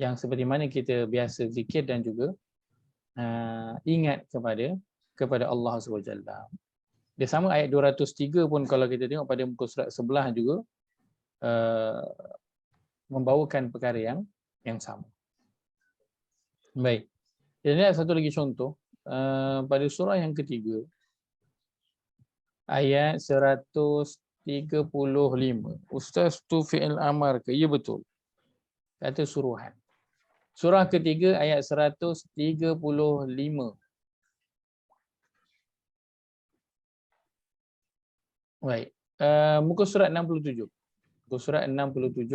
yang seperti mana kita biasa zikir dan juga ingat kepada Allah SWT. Dia sama ayat 203 pun kalau kita tengok pada muka surat sebelah juga membawakan perkara yang sama. Baik. Jadi satu lagi contoh pada surah yang ketiga ayat 135. Ustaz tu fi'il amar ke? Ya betul. Kata suruhan. Surah ketiga ayat 135. Baik. Muka surat 67. Muka surat 67.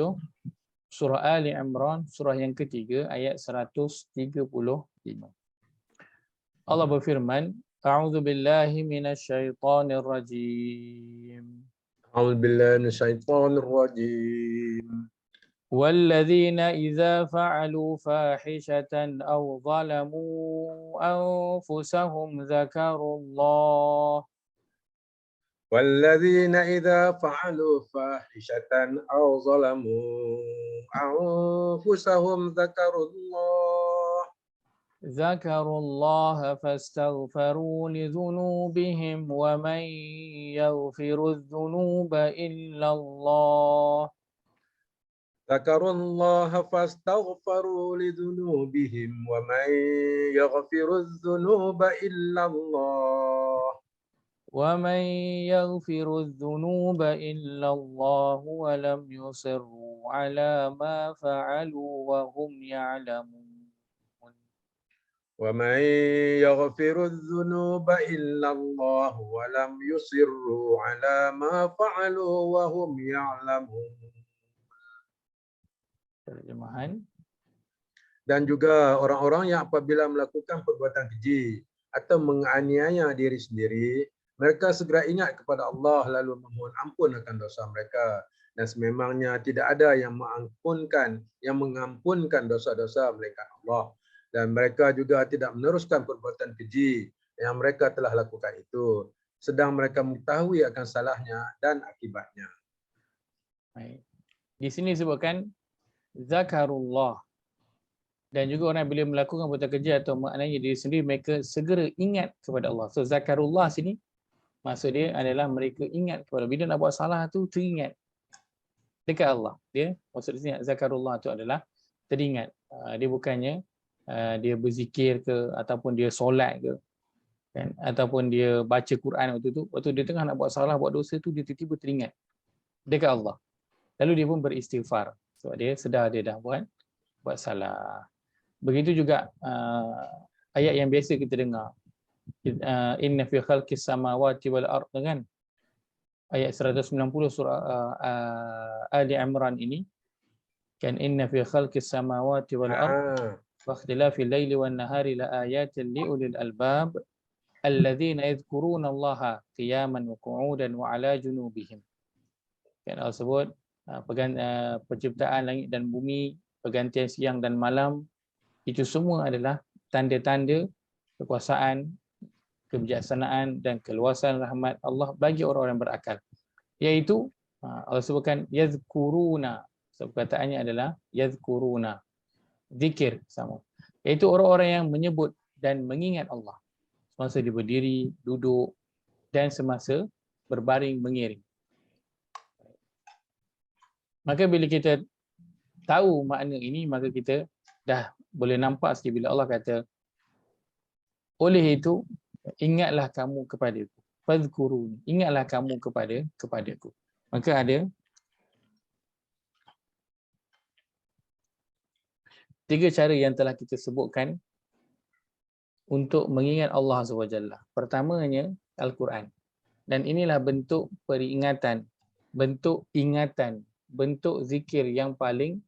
Surah Ali Imran, surah yang ketiga ayat 135. Allah berfirman, A'udzu billahi minasyaitonir rajim. A'udzu billahi minasyaitonir rajim. والذين إذا فعلوا فاحشة أو ظلموا أنفسهم ذكروا الله والذين إذا فعلوا فاحشة أو ظلموا أنفسهم ذكروا الله ذكروا الله فاستغفروا لذنوبهم ومن يغفر الذنوب إلا الله ذكروا الله فاستغفروا لذنوبهم ومن يغفر الذنوب إلا الله ومن يغفر الذنوب إلا الله ولم يصروا على ما فعلوا وهم يعلمون ومن يغفر الذنوب إلا الله ولم يصروا على ما فعلوا وهم يعلمون. Terjemahan. Dan juga orang-orang yang apabila melakukan perbuatan keji atau menganiaya diri sendiri, mereka segera ingat kepada Allah lalu memohon ampun akan dosa mereka. Dan sememangnya tidak ada yang mengampunkan dosa-dosa melainkan Allah. Dan mereka juga tidak meneruskan perbuatan keji yang mereka telah lakukan itu, sedang mereka mengetahui akan salahnya dan akibatnya. Baik. Di sini disebutkan zakarullah. Dan juga orang bila melakukan perbuatan keji atau maknanya diri sendiri, mereka segera ingat kepada Allah. So zakarullah sini maksud dia adalah mereka ingat kepada, bila nak buat salah tu teringat dekat Allah. Dia maksud di sini zakarullah tu adalah teringat. Dia bukannya dia berzikir ke ataupun dia solat ke kan, ataupun dia baca Quran waktu dia tengah nak buat salah, buat dosa tu dia tiba-tiba teringat dekat Allah. Lalu dia pun beristighfar sebab dia sedar dia dah buat salah. Begitu juga ayat yang biasa kita dengar, inna fi khalqis samawati wal ard, kan, ayat 190 surah Ali Imran ini kan, inna fi khalqis samawati wal ard wa ikhtilafil laili wan nahari la ayatin li ulil albab alladzina yadhkuruna Allaha qiyaman wa qu'udan wa ala junubihim. Kan Allah sebut penciptaan langit dan bumi, pergantian siang dan malam, itu semua adalah tanda-tanda kekuasaan, kebijaksanaan dan keluasan rahmat Allah bagi orang-orang yang berakal. Iaitu Allah sebutkan yazkuruna, perkataannya adalah yazkuruna, zikir sama. Iaitu orang-orang yang menyebut dan mengingat Allah semasa dia berdiri, duduk dan semasa berbaring mengiring. Maka bila kita tahu makna ini, maka kita dah boleh nampak sikit bila Allah kata, oleh itu ingatlah kamu kepadaku, fadhkuruni, ingatlah kamu kepadaku. Maka ada 3 cara yang telah kita sebutkan untuk mengingat Allah SWT. Pertamanya Al-Quran. Dan inilah bentuk peringatan, bentuk ingatan, bentuk zikir yang paling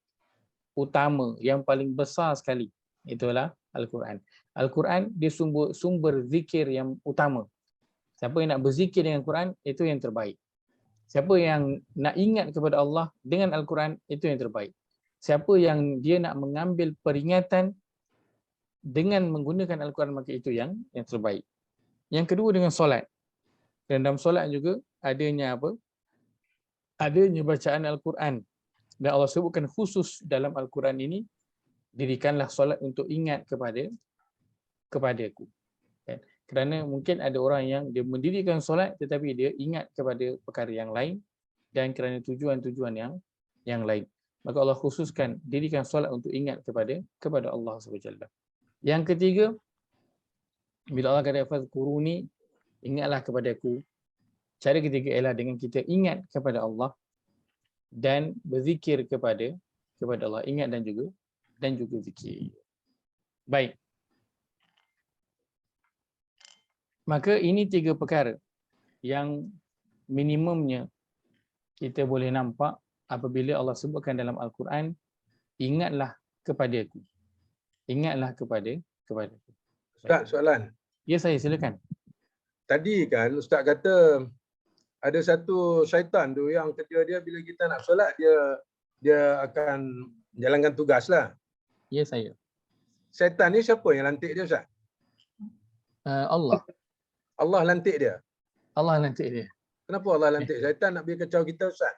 utama, yang paling besar sekali. Itulah Al-Quran. Al-Quran dia sumber zikir yang utama. Siapa yang nak berzikir dengan Quran, itu yang terbaik. Siapa yang nak ingat kepada Allah dengan Al-Quran, itu yang terbaik. Siapa yang dia nak mengambil peringatan dengan menggunakan Al-Quran, maka itu yang terbaik. Yang kedua dengan solat. Dan dalam solat juga adanya apa? Adanya bacaan Al-Quran. Dan Allah sebutkan khusus dalam Al-Quran ini, dirikanlah solat untuk ingat kepadaku. Kerana mungkin ada orang yang dia mendirikan solat tetapi dia ingat kepada perkara yang lain dan kerana tujuan-tujuan yang lain. Maka Allah khususkan dirikan solat untuk ingat kepada Allah SWT. Yang ketiga, bila Allah kata fadhkuruni, ingatlah kepadaku. Cara ketiga ialah dengan kita ingat kepada Allah dan berzikir kepada Allah, ingat dan juga zikir. Baik. Maka ini 3 perkara yang minimumnya kita boleh nampak apabila Allah sebutkan dalam Al-Quran, ingatlah kepadaku. Ingatlah kepadaku. Ustaz, soalan. Ya, saya silakan. Tadi kan Ustaz kata ada satu syaitan tu yang kerja dia bila kita nak solat, dia akan menjalankan tugas lah. Ya, saya. Syaitan ni siapa yang lantik dia, Ustaz? Allah. Allah lantik dia. Allah lantik dia. Kenapa Allah lantik syaitan nak bagi kacau kita, Ustaz?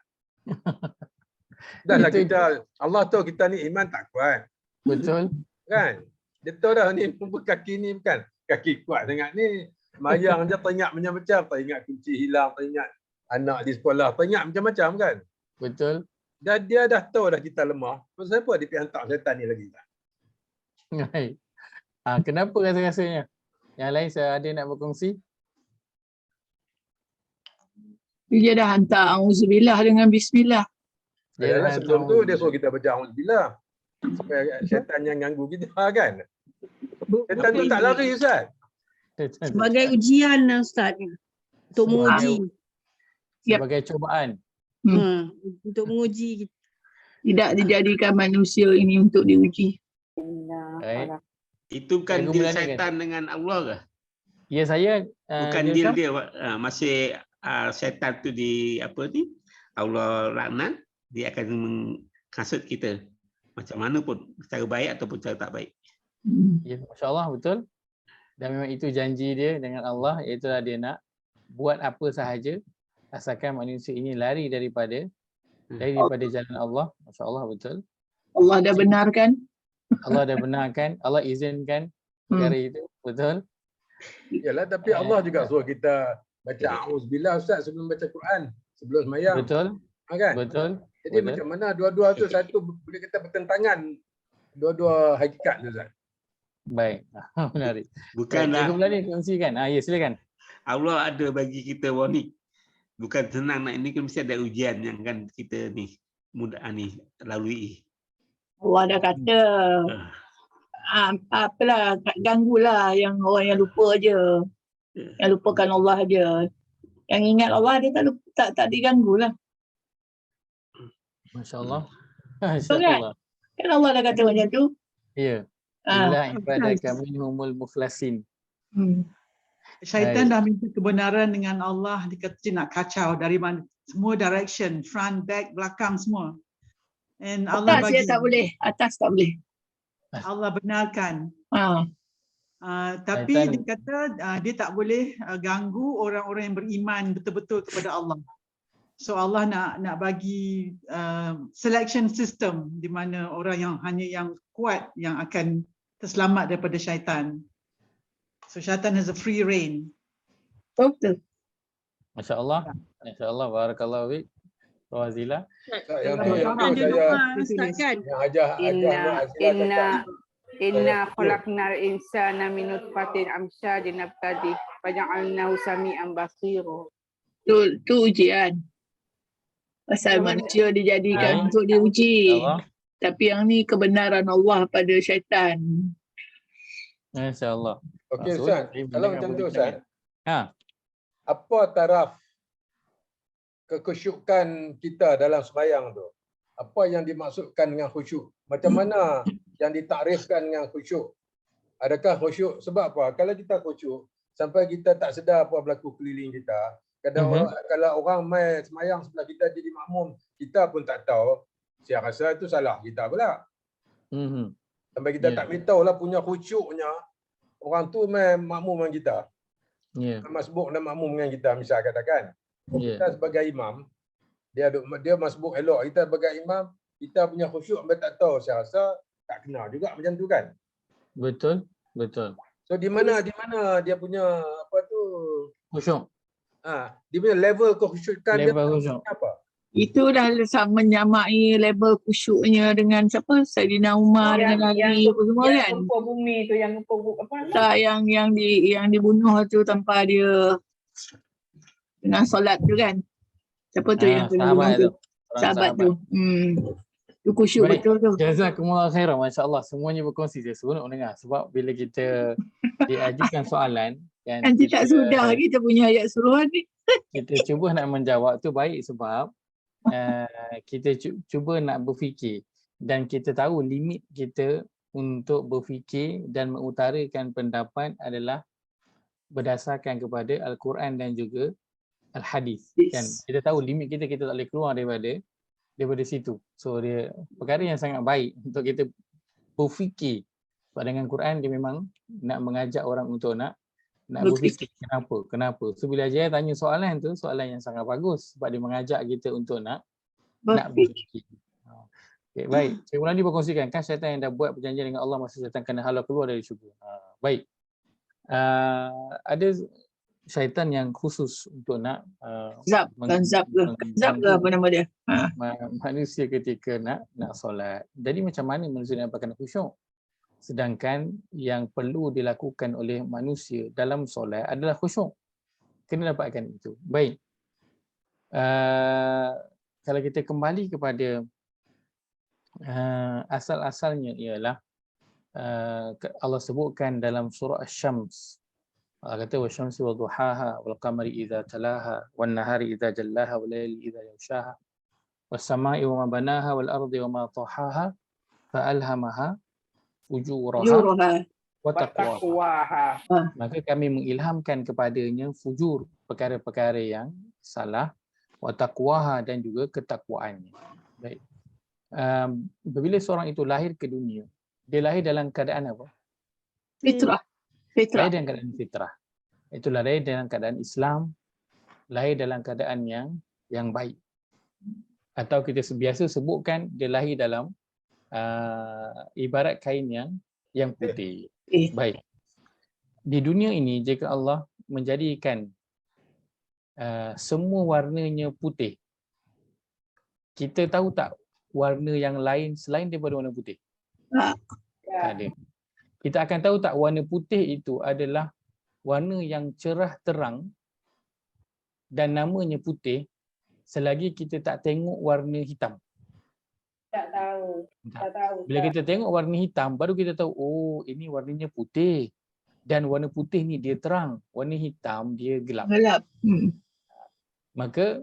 Dahlah kita, Allah tahu kita ni iman tak kuat. Betul. Kan? Dia tahu dah ni kaki ni bukan kaki kuat sangat ni. Mayang je teringat macam-macam, teringat kunci hilang, teringat anak di sekolah, teringat macam-macam kan. Betul. Dan dia dah tahu dah kita lemah. Pasal apa dia pergi hantar syaitan ni lagi? Baik. Kenapa rasa-rasanya? Yang lain saya ada nak berkongsi? Dia dah hantar auzubillah dengan bismillah. Yalah, sebelum tu dia suruh kita baca auzubillah. Supaya syaitan yang ganggu kita kan. Syaitan tu tak lari Ustaz. Sebagai ujian Ustaz. Untuk menguji. Sebagai cubaan. Untuk menguji kita. Tidak dijadikan manusia ini untuk diuji. Baik. Itu bukan Cikgu deal Melani, syaitan dengan Allah ke? Ya, saya Bukan deal dia masih syaitan tu di apa ni? Allah laknat, dia akan menghasut kita. Macam mana pun, cara baik ataupun cara tak baik. Ya, masya-Allah, betul. Dan memang itu janji dia dengan Allah, iaitu dia nak buat apa sahaja asalkan manusia ini lari daripada jalan Allah. Masya-Allah, betul. Allah dah benarkan. Allah dah benarkan, Allah izinkan perkara itu, betul. Yalah, tapi Allah juga suruh kita baca auzubillah Ustaz sebelum baca Quran, sebelum sembahyang. Betul. Kan? Betul. Jadi macam mana dua-dua tu satu boleh kita bertentangan dua-dua hakikat tu Ustaz. Baik. Menarik. Bukanlah Cikgu Melani kongsikan. Ya, silakan. Allah ada bagi kita warning. Bukan senang nak ini, kan mesti ada ujian yang kan kita ni mudah ni lalui. Allah dah kata apalah, ganggulah yang orang yang lupa je. Yang lupakan Allah je. Yang ingat Allah dia tak lupa, tak diganggu lah. Masya-Allah. Betul kan? Kan Allah dah kata macam tu. Ya. Illa ibadaka minhumul mukhlasin. Syaitan dah minta kebenaran dengan Allah, dia kata dia nak kacau dari mana semua direction, front, back, belakang semua. And Allah Atas dia tak boleh, atas tak boleh. Allah benarkan. Tapi Syaitan, dia kata dia tak boleh ganggu orang-orang yang beriman betul-betul kepada Allah. So Allah nak bagi selection system di mana orang yang hanya yang kuat yang akan terselamat daripada syaitan. So syaitan has a free reign. Betul. masya-Allah. Masya-Allah, barakallahu fiik. Wazila. Yang saya yang ajar Inna khalaqnal insana min nutfatin amsyajin nabtadi faja'alnahu sami'an basira. Tu ujian. Pasal manusia dijadikan untuk diuji. Tapi yang ni kebenaran Allah pada syaitan. Masya-Allah. Okey Ustaz, kalau macam tu Ustaz. Apa taraf kekhusyukan kita dalam sembahyang tu? Apa yang dimaksudkan dengan khusyuk? Macam mana yang ditakrifkan dengan khusyuk? Adakah khusyuk sebab apa? Kalau kita khusyuk sampai kita tak sedar apa berlaku keliling kita. Kalau orang mai sembahyang sebelah kita jadi makmum, kita pun tak tahu. Saya rasa itu salah kita pula. Sampai kita tak beritahu lah punya khusyuknya. Orang tu mai makmum dengan kita. Masbuk dan makmum dengan kita misal katakan. Kita sebagai imam, dia masbuk elok. Kita sebagai imam, kita punya khusyuk sampai tak tahu. Saya rasa tak kenal juga macam tu kan. Betul, betul. So di mana dia punya apa tu? Khusyuk. Dia punya level kekhusyukan dia apa? Itu dah menyamai level khusyuknya dengan siapa? Saidina Umar dengan Ali apa semua kan? Yang gempa bumi tu, yang gempa apa? Tak, yang dibunuh tu tanpa dia dengan solat tu kan? Siapa tu yang sahabat tu? Sahabat tu. Itu khusyuk betul tu. Jazakumullah khairan, masya-Allah. Semuanya berkongsi, saya seronok dengar sebab bila kita diajukan soalan kan, nanti tak sudah kita punya ayat suruhan ni. Kita cuba nak menjawab tu baik sebab kita cuba nak berfikir dan kita tahu limit kita untuk berfikir dan mengutarakan pendapat adalah berdasarkan kepada Al-Quran dan juga Al-Hadis kan. Kita tahu limit kita tak boleh keluar daripada situ. So dia perkara yang sangat baik untuk kita berfikir. Sebab dengan Quran dia memang nak mengajak orang untuk nak berfikir kenapa. So bila Jaya tanya soalan tu, soalan yang sangat bagus sebab dia mengajak kita untuk nak berfikir. Okay, baik. Cikgu Muladi berkongsikan, kan syaitan yang dah buat perjanjian dengan Allah masa syaitan kena halau keluar dari syurga. Baik. Ada syaitan yang khusus untuk nak Zab ke apa nama dia? manusia ketika nak solat. Jadi macam mana manusia nak dapatkan khusyuk? Sedangkan yang perlu dilakukan oleh manusia dalam solat adalah khusyuk. Kena dapatkan itu. Baik. Kalau kita kembali kepada asal-asalnya ialah Allah sebutkan dalam surah Asy-Syams. Allah kata wasyamsi wadduhaha wal qamari idza talaha wan nahari idza jallaha wal laili idza yaghshaha was samai wa ma banaha wal ardi wa ma tahaha fa alhamaha fujuraha wa taqwaha. Maka kami mengilhamkan kepadanya fujur, perkara-perkara yang salah, wa taqwaha, dan juga ketakwaannya. Baik. Bila seorang itu lahir ke dunia, dia lahir dalam keadaan apa? Fitrah. Lahir dalam keadaan fitrah. Itulah lahir dalam keadaan Islam, lahir dalam keadaan yang baik. Atau kita biasa sebutkan dia lahir dalam ibarat kain yang putih. Baik. Di dunia ini jika Allah menjadikan semua warnanya putih, kita tahu tak warna yang lain selain daripada warna putih? Tak ada. Kita akan tahu tak warna putih itu adalah warna yang cerah terang dan namanya putih selagi kita tak tengok warna hitam. Tak tahu. Bila kita tengok warna hitam baru kita tahu, oh ini warnanya putih. Dan warna putih ni dia terang, warna hitam dia gelap. Maka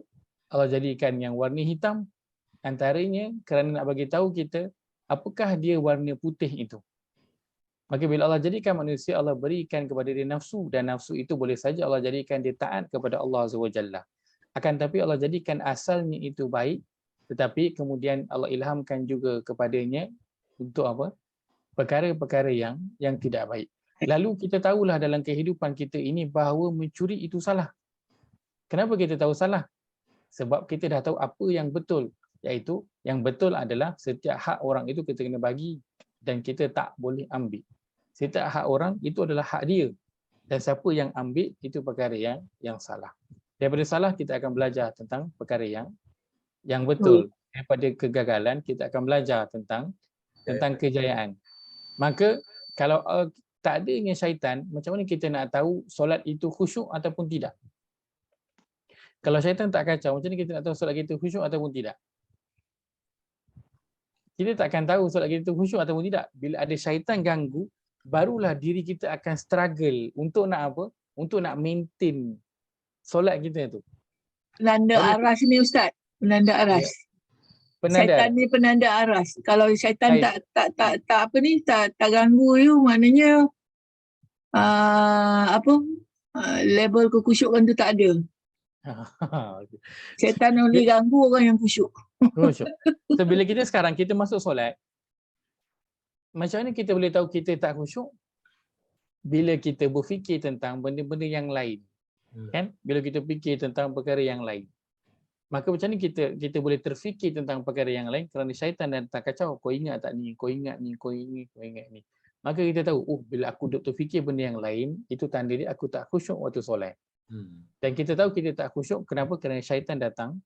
Allah jadikan yang warna hitam antaranya kerana nak bagi tahu kita apakah dia warna putih itu. Maka bila Allah jadikan manusia, Allah berikan kepada dia nafsu, dan nafsu itu boleh saja Allah jadikan dia taat kepada Allah Azza wa Jalla. Akan tapi Allah jadikan asalnya itu baik, tetapi kemudian Allah ilhamkan juga kepadanya untuk apa? Perkara-perkara yang tidak baik. Lalu kita tahulah dalam kehidupan kita ini bahawa mencuri itu salah. Kenapa kita tahu salah? Sebab kita dah tahu apa yang betul. Iaitu yang betul adalah setiap hak orang itu kita kena bagi dan kita tak boleh ambil. Setiap hak orang itu adalah hak dia. Dan siapa yang ambil itu perkara yang salah. Daripada salah kita akan belajar tentang perkara yang betul. Daripada kegagalan kita akan belajar tentang kejayaan. Maka kalau tak adanya syaitan, macam mana kita nak tahu solat itu khusyuk ataupun tidak? Kalau syaitan tak kacau, macam mana kita nak tahu solat kita khusyuk ataupun tidak? Kita tak akan tahu solat kita khusyuk ataupun tidak. Bila ada syaitan ganggu, barulah diri kita akan struggle untuk nak apa? Untuk nak maintain solat kita tu. Penanda aras ni Ustaz. Penanda aras. Syaitan ni penanda aras. Kalau syaitan tak apa ni, tak ganggu you, maknanya level kekhusyukan tu tak ada. Syaitan boleh ganggu orang yang khusyuk. So bila kita sekarang kita masuk solat, macam mana kita boleh tahu kita tak khusyuk? Bila kita berfikir tentang benda-benda yang lain. Kan? Bila kita fikir tentang perkara yang lain. Maka macam mana kita boleh terfikir tentang perkara yang lain kerana syaitan dan tak kacau. Kau ingat tak ni? Kau ingat ni? Kau ingat ni? Maka kita tahu, bila aku duk terfikir benda yang lain, itu tanda dia aku tak khusyuk waktu solat. Dan kita tahu kita tak khusyuk, kenapa? Kerana syaitan datang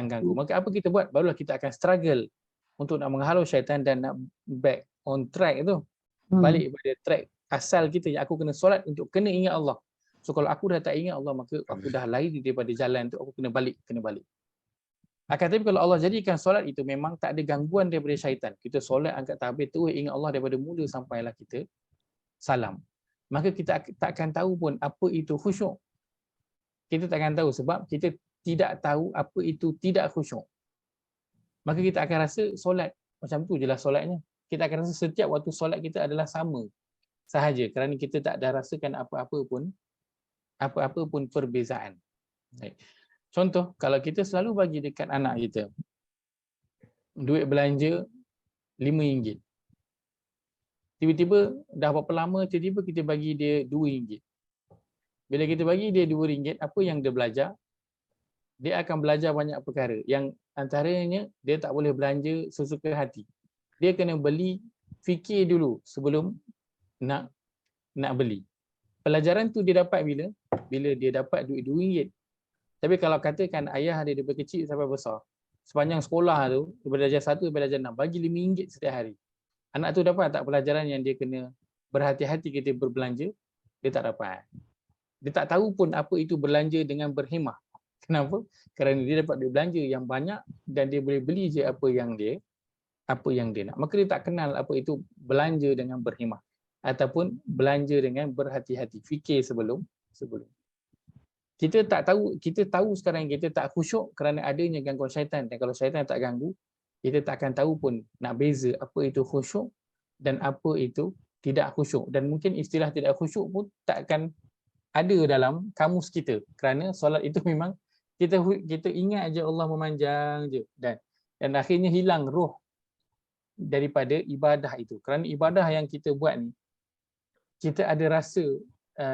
ganggu. Maka apa kita buat? Barulah kita akan struggle untuk nak menghalau syaitan dan nak back on track tu. Balik pada track asal kita yang aku kena solat untuk kena ingat Allah. So kalau aku dah tak ingat Allah, maka aku dah lari daripada jalan tu, aku kena balik. Akan tapi kalau Allah jadikan solat itu memang tak ada gangguan daripada syaitan. Kita solat angkat takbir terus ingat Allah daripada mula sampailah kita salam. Maka kita tak akan tahu pun apa itu khusyuk. Kita tak akan tahu sebab kita tidak tahu apa itu tidak khusyuk. Maka kita akan rasa solat macam tu je lah solatnya. Kita akan rasa setiap waktu solat kita adalah sama sahaja kerana kita tak ada rasakan apa-apa pun perbezaan. Contoh, kalau kita selalu bagi dekat anak kita duit belanja RM5. Tiba-tiba dah berapa lama tiba-tiba kita bagi dia RM2. Bila kita bagi dia RM2, apa yang dia belajar? Dia akan belajar banyak perkara. Yang Antaranya dia tak boleh belanja sesuka hati. Dia kena beli, fikir dulu sebelum nak beli. Pelajaran tu dia dapat bila? Bila dia dapat duit RM2. Tapi kalau katakan ayah dia daripada kecil sampai besar, sepanjang sekolah tu, daripada darjah 1 sampai darjah 6, bagi RM5 setiap hari. Anak tu dapat tak pelajaran yang dia kena berhati-hati ketika berbelanja? Dia tak dapat. Dia tak tahu pun apa itu belanja dengan berhemah. Kenapa? Kerana dia dapat duit belanja yang banyak dan dia boleh beli je apa yang dia nak. Maka dia tak kenal apa itu belanja dengan berhemah ataupun belanja dengan berhati-hati, fikir sebelum. Kita tahu sekarang kita tak khusyuk kerana adanya gangguan syaitan, dan kalau syaitan tak ganggu, kita tak akan tahu pun nak beza apa itu khusyuk dan apa itu tidak khusyuk. Dan mungkin istilah tidak khusyuk pun tak akan ada dalam kamus kita, kerana solat itu memang kita ingat je Allah memanjang je, dan akhirnya hilang roh daripada ibadah itu. Kerana ibadah yang kita buat ni, kita ada rasa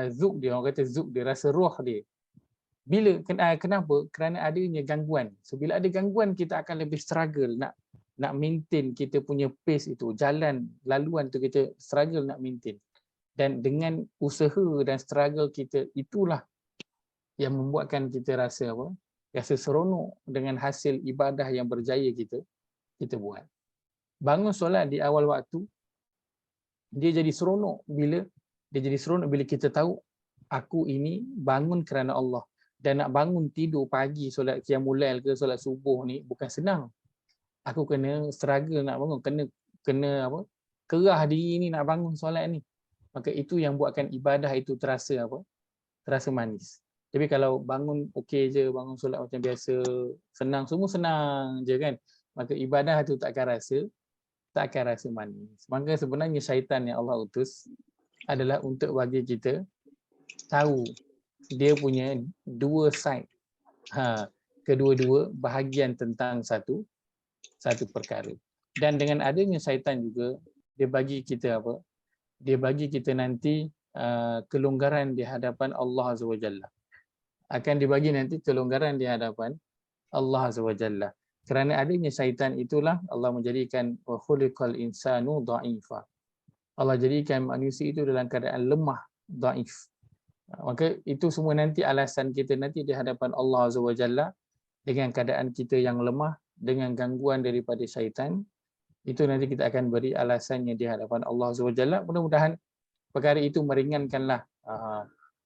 zuk dia, orang kata zuk dia, rasa roh dia. Kenapa? Kerana adanya gangguan. So bila ada gangguan, kita akan lebih struggle nak maintain kita punya pace itu, jalan laluan tu kita struggle nak maintain. Dan dengan usaha dan struggle kita, itulah yang membuatkan kita rasa apa? Rasa seronok dengan hasil ibadah yang berjaya kita buat. Bangun solat di awal waktu, dia jadi seronok bila kita tahu aku ini bangun kerana Allah. Dan nak bangun tidur pagi solat qiyamul lail ke solat subuh ni bukan senang. Aku kena struggle nak bangun, kena apa? Kerah diri ni nak bangun solat ni. Maka itu yang buatkan ibadah itu terasa apa? Terasa manis. Tapi kalau bangun okey je, bangun solat macam biasa, senang, semua senang je kan. Maka ibadah tu tak akan rasa manis. Maka sebenarnya syaitan yang Allah utus adalah untuk bagi kita tahu dia punya dua side. Kedua-dua bahagian tentang satu perkara. Dan dengan adanya syaitan juga, dia bagi kita apa? Dia bagi kita nanti kelonggaran di hadapan Allah Azza wa Jalla. Akan dibagi nanti kelonggaran di hadapan Allah Azza wa Jalla. Kerana adanya syaitan itulah Allah menjadikan wa khuliqal insanu dha'ifa. Allah jadikan manusia itu dalam keadaan lemah, dhaif. Maka itu semua nanti alasan kita nanti di hadapan Allah Azza wa Jalla, dengan keadaan kita yang lemah, dengan gangguan daripada syaitan, itu nanti kita akan beri alasannya di hadapan Allah Azza wa Jalla. Mudah-mudahan perkara itu meringankanlah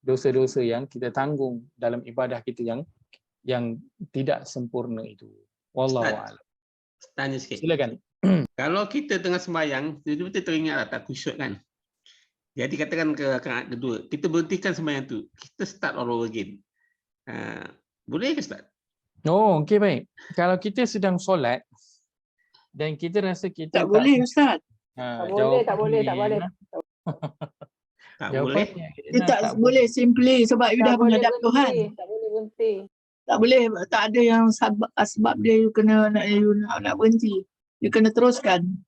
dosa-dosa yang kita tanggung dalam ibadah kita yang tidak sempurna itu. Wallahu a'lam. Tanya sikit. Silakan. Kalau kita tengah sembahyang, betul-betul teringatlah tak khusyuk kan. Jadi katakan ke rakaat kedua, kita berhentikan sembahyang tu, kita start all over again. Boleh ke start? Oh, okey baik. Kalau kita sedang solat dan kita rasa kita Tak boleh Ustaz. Tak boleh. Tak boleh. Dia tak boleh simply sebab you dah menghadap Tuhan. Tak boleh berhenti. Tak boleh, tak ada yang sebab dia you kena nak berhenti. You kena teruskan.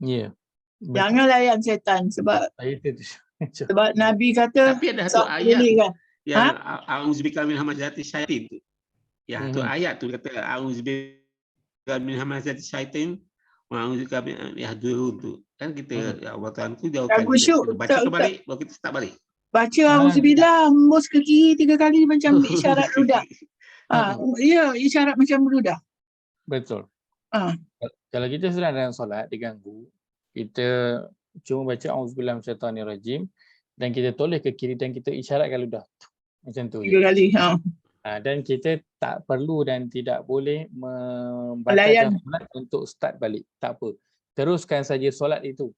Ya. Jangan layan setan sebab Nabi kata Tapi ada satu ayat kan? yang a'udzubika min hamazati syaitin tu. Ya, tu ayat tu kata a'udzubika min hamazati syaitin wa a'udzubika min yahdurun tu. Kan kita ya Allah Tuhan tu jauhkan kita. Baca kembali baru kita start balik. Baca auzubillah, hembus ke kiri 3 kali macam isyarat ludah. Ya, isyarat macam ludah. Betul. Kalau kita sedang dalam solat diganggu, kita cuma baca auzubillahi minasyaitanirrajim dan kita toleh ke kiri dan kita isyaratkan ludah. Macam tu. 3 kali. Dan kita tak perlu dan tidak boleh membatalkan solat untuk start balik. Tak apa. Teruskan saja solat itu.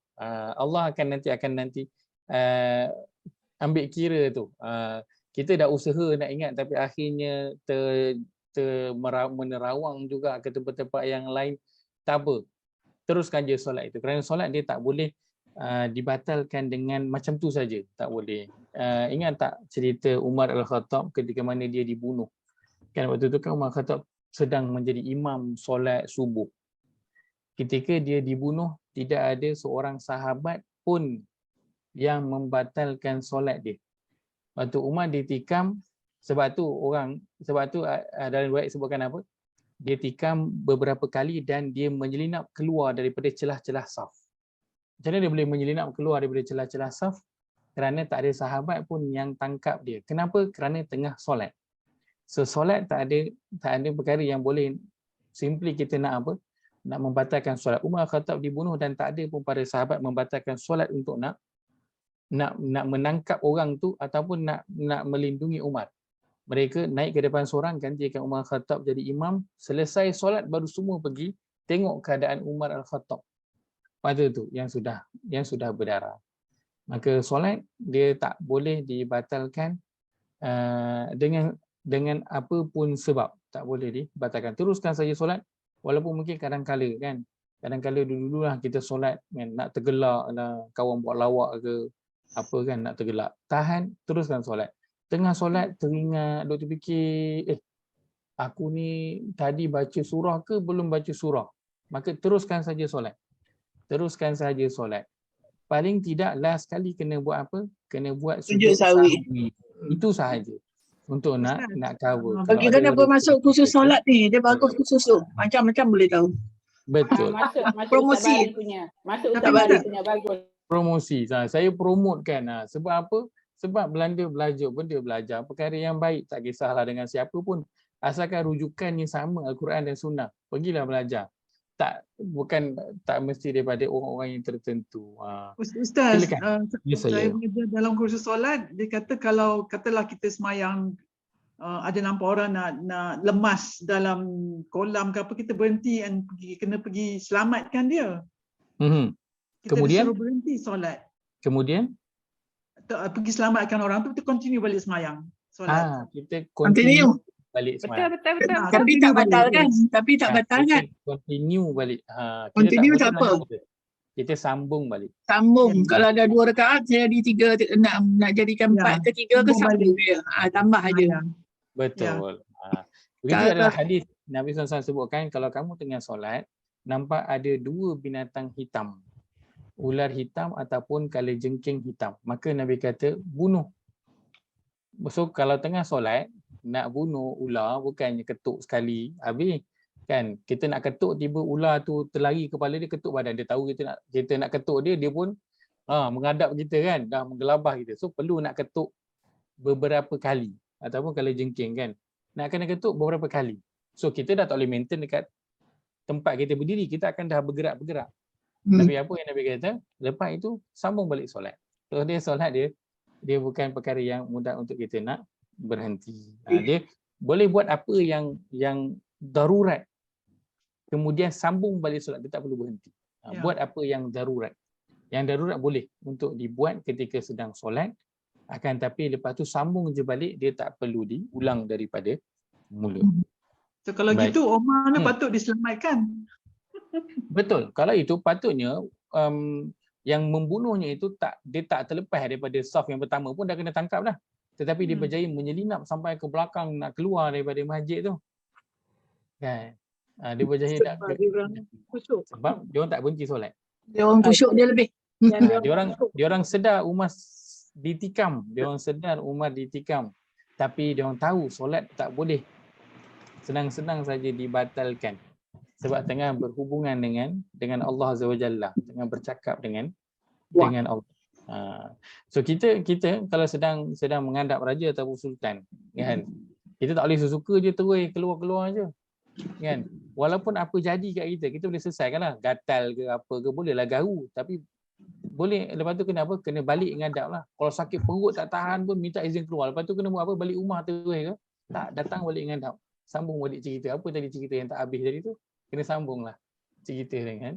Allah akan nanti ambil kira tu. Kita dah usaha nak ingat tapi akhirnya menerawang juga ke tempat-tempat yang lain. Tak apa. Teruskan je solat itu. Kerana solat dia tak boleh dibatalkan dengan macam tu saja. Tak boleh. Ingat tak cerita Umar Al-Khattab ketika mana dia dibunuh? Kan waktu tu kan Umar Al-Khattab sedang menjadi imam solat subuh. Ketika dia dibunuh, tidak ada seorang sahabat pun yang membatalkan solat dia. Waktu Umar ditikam, sebab tu dalam riwayat sebutkan apa? dia tikam beberapa kali dan dia menyelinap keluar daripada celah-celah saf. Macam mana dia boleh menyelinap keluar daripada celah-celah saf? Kerana tak ada sahabat pun yang tangkap dia. Kenapa? Kerana tengah solat. So solat tak ada perkara yang boleh simply kita nak apa? Nak membatalkan solat. Umar Khattab dibunuh dan tak ada pun para sahabat membatalkan solat untuk nak menangkap orang tu ataupun nak melindungi Umar. Mereka naik ke depan seorang, gantikan Umar Khattab jadi imam. Selesai solat baru semua pergi tengok keadaan Umar Al-Khattab pada tu yang sudah berdarah. Maka solat dia tak boleh dibatalkan dengan apa pun sebab. Tak boleh dibatalkan. Teruskan saja solat walaupun mungkin kadang-kala kan. Kadang-kala dulu-dulu lah kita solat kan, nak tergelak lah, kawan buat lawak ke apa kan, nak tergelak. Tahan, teruskan solat. Tengah solat teringat, duk terfikir, aku ni tadi baca surah ke belum baca surah. Maka teruskan saja solat. Teruskan saja solat. Paling tidak last sekali kena buat apa? Kena buat Sujud sujud sahwi. sahwi. Itu sahaja. Untuk nak cover. Kalau Bagi ada kenapa masuk khusus solat ni, dia bagus khusus tu. Macam-macam boleh tahu. Betul. Masuk Promosi. Ustaz Bari punya. Masuk Tapi Ustaz Bari Ustaz, punya bagus. Promosi. Saya promotekan. Sebab apa? Sebab Belanda belajar perkara yang baik. Tak kisahlah dengan siapa pun. Asalkan rujukannya sama Al-Quran dan Sunnah. Pergilah belajar. Tak mesti daripada orang-orang yang tertentu. Ustaz, Silakan. Ya, saya saya. belajar dalam kursus solat, dia kata kalau katalah kita semayang, ada nampak orang nak lemas dalam kolam ke apa, kita berhenti dan kena pergi selamatkan dia. Kita Kemudian? disuruh berhenti solat. Kemudian? Pergi selamatkan orang tu, kita continue balik semayang solat. Kita Continue. balik semayang. Betul. Tapi tak batal kan? Tapi tak batal kan? Kita continue balik. Continue Kita tak apa. Kita sambung balik. Sambung. Ya. Kalau ada 2 rakaat, jadi 3, nak jadikan 4 ke 3 ke, sambung dia. Tambah aja. Betul. Begitu adalah hadis Nabi SAW sebutkan, kalau kamu tengah solat, nampak ada 2 binatang hitam. Ular hitam ataupun kalajengking hitam. Maka Nabi kata, bunuh. So kalau tengah solat, nak bunuh ular bukannya ketuk sekali habis kan. Kita nak ketuk, tiba ular tu terlari kepala dia, ketuk badan dia. Tahu kita nak ketuk dia pun menghadap kita kan, dah menggelabah kita. So perlu nak ketuk beberapa kali. Ataupun kalau jengking kan, nak kena ketuk beberapa kali. So kita dah tak boleh maintain dekat tempat kita berdiri, kita akan dah bergerak-bergerak. Tapi apa yang Nabi kata, lepas itu sambung balik solat. So dia solat dia bukan perkara yang mudah untuk kita nak berhenti. Dia boleh buat apa yang darurat, kemudian sambung balik solat, dia tak perlu berhenti. Buat apa yang darurat. Yang darurat boleh untuk dibuat ketika sedang solat, akan tapi lepas tu sambung je balik, dia tak perlu diulang daripada mula. So kalau gitu Omar ni patut diselamatkan. Betul. Kalau itu patutnya yang membunuhnya itu dia tak terlepas daripada saf yang pertama pun dah kena tangkap dah. Tetapi dia berjaya menyelinap sampai ke belakang, nak keluar daripada masjid tu. Kan? Dia berjaya nak sebab dia orang tak berhenti solat. Dia orang khusyuk dia lebih. Dia orang sedar Umar ditikam. Dia orang sedar Umar ditikam. Tapi dia orang tahu solat tak boleh senang-senang saja dibatalkan. Sebab tengah berhubungan dengan Allah Azza wa Jalla, tengah bercakap dengan Allah. So kita kalau sedang menghadap raja ataupun sultan, kan, kita tak boleh sesuka je terus keluar je, kan. Walaupun apa jadi kat kita boleh selesaikanlah, gatal ke apa ke, bolehlah garu, tapi boleh lepas tu kena apa, kena balik menghadap lah. Kalau sakit perut tak tahan pun minta izin keluar, lepas tu kena buat apa, balik rumah terus ke, tak, datang balik menghadap, sambung balik cerita. Apa tadi cerita yang tak habis tadi tu, kena sambunglah cerita dengan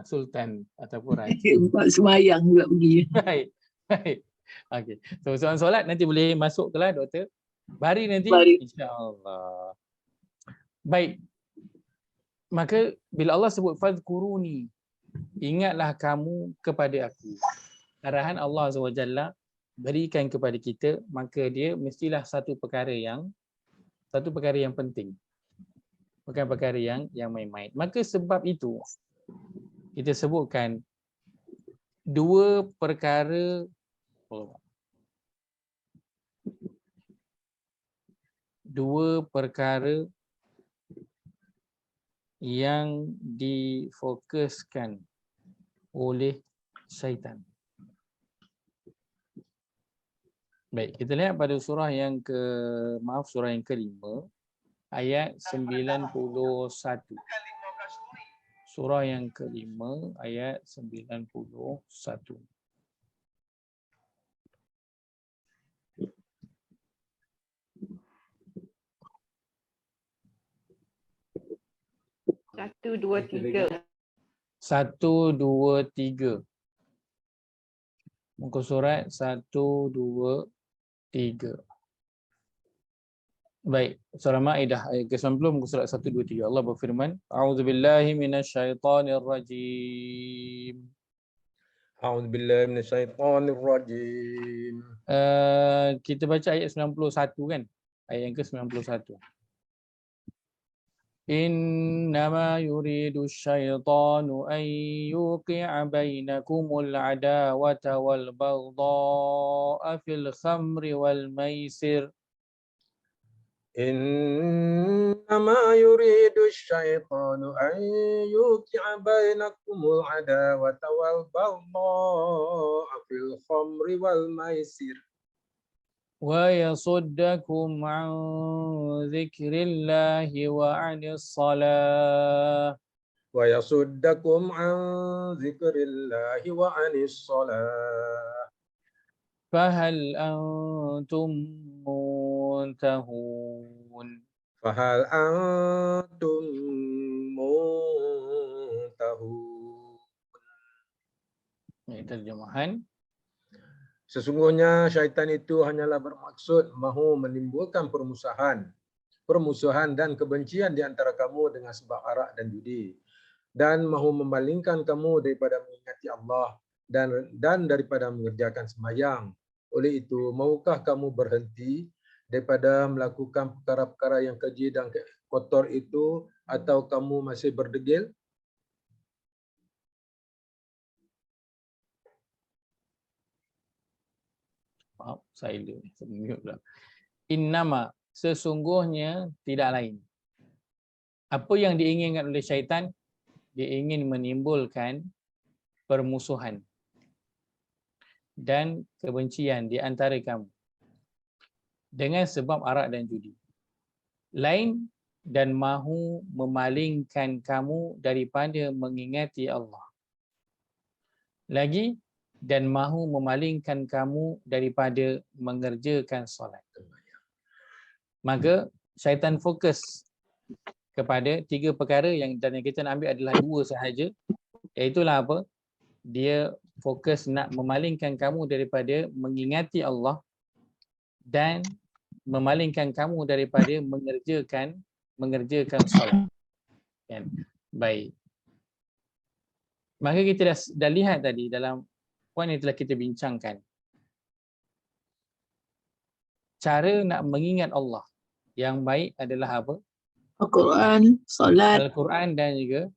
sultan ataupun raja. Buat semayang pula pergi. Baik. Okey. So soalan solat nanti boleh masuk kelas Dr. Bari nanti, insya-Allah. Baik. Maka bila Allah sebut fadhkuruni, ingatlah kamu kepada aku. Arahan Allah Azza wa Jalla berikan kepada kita, maka dia mestilah satu perkara yang penting. Bukan perkara yang main-main. Maka sebab itu kita sebutkan dua perkara yang difokuskan oleh syaitan. Baik, kita lihat pada surah yang surah yang kelima, ayat 91. Surah yang kelima, ayat 91. Satu, dua, tiga. 1, 2, 3. Muka surat 1, 2, 3. Baik, surah Maidah ayat ke-90, muka surat 1, 2, 3. Allah berfirman, A'udzubillahi minasyaitonirrajim. A'udzubillahi minasyaitonirrajim. Kita baca ayat 91 kan? Ayat yang ke-91. Innama yuridu syaitanu an yuqi'a bainakumul adawata wal baghdha'a fil khamri wal maisir. Innama yuridu syaitanu an yuqi'a bainakumul adawata wal baghdha'a fil khamri wal maisir. وَيَصُدَّكُمْ عَنْ ذِكْرِ اللَّهِ وَعَنِ الصَّلَاةِ وَيَصُدَّكُمْ عَنْ ذِكْرِ اللَّهِ وَعَنِ الصَّلَاةِ فَهَلْ أَنْتُمْ مُنْتَهُونَ. فَهَلْ أَنْتُمْ مُنْتَهُونَ. Ini terjemahan. Sesungguhnya syaitan itu hanyalah bermaksud mahu menimbulkan permusuhan dan kebencian di antara kamu dengan sebab arak dan judi, dan mahu memalingkan kamu daripada mengingati Allah dan daripada mengerjakan sembahyang. Oleh itu, maukah kamu berhenti daripada melakukan perkara-perkara yang keji dan kotor itu, atau kamu masih berdegil? Maaf, saya mute pula. Innama, sesungguhnya tidak lain. Apa yang diinginkan oleh syaitan? Dia ingin menimbulkan permusuhan dan kebencian di antara kamu dengan sebab arak dan judi. Lain dan mahu memalingkan kamu daripada mengingati Allah. Lagi, dan mahu memalingkan kamu daripada mengerjakan solat. Maka syaitan fokus kepada 3 perkara yang kita nak ambil adalah 2 sahaja. Iaitulah apa? Dia fokus nak memalingkan kamu daripada mengingati Allah dan memalingkan kamu daripada mengerjakan solat. Kan? Baik. Maka kita dah lihat tadi dalam poin yang telah kita bincangkan. Cara nak mengingat Allah yang baik adalah apa? Al-Quran, solat Al-Quran dan juga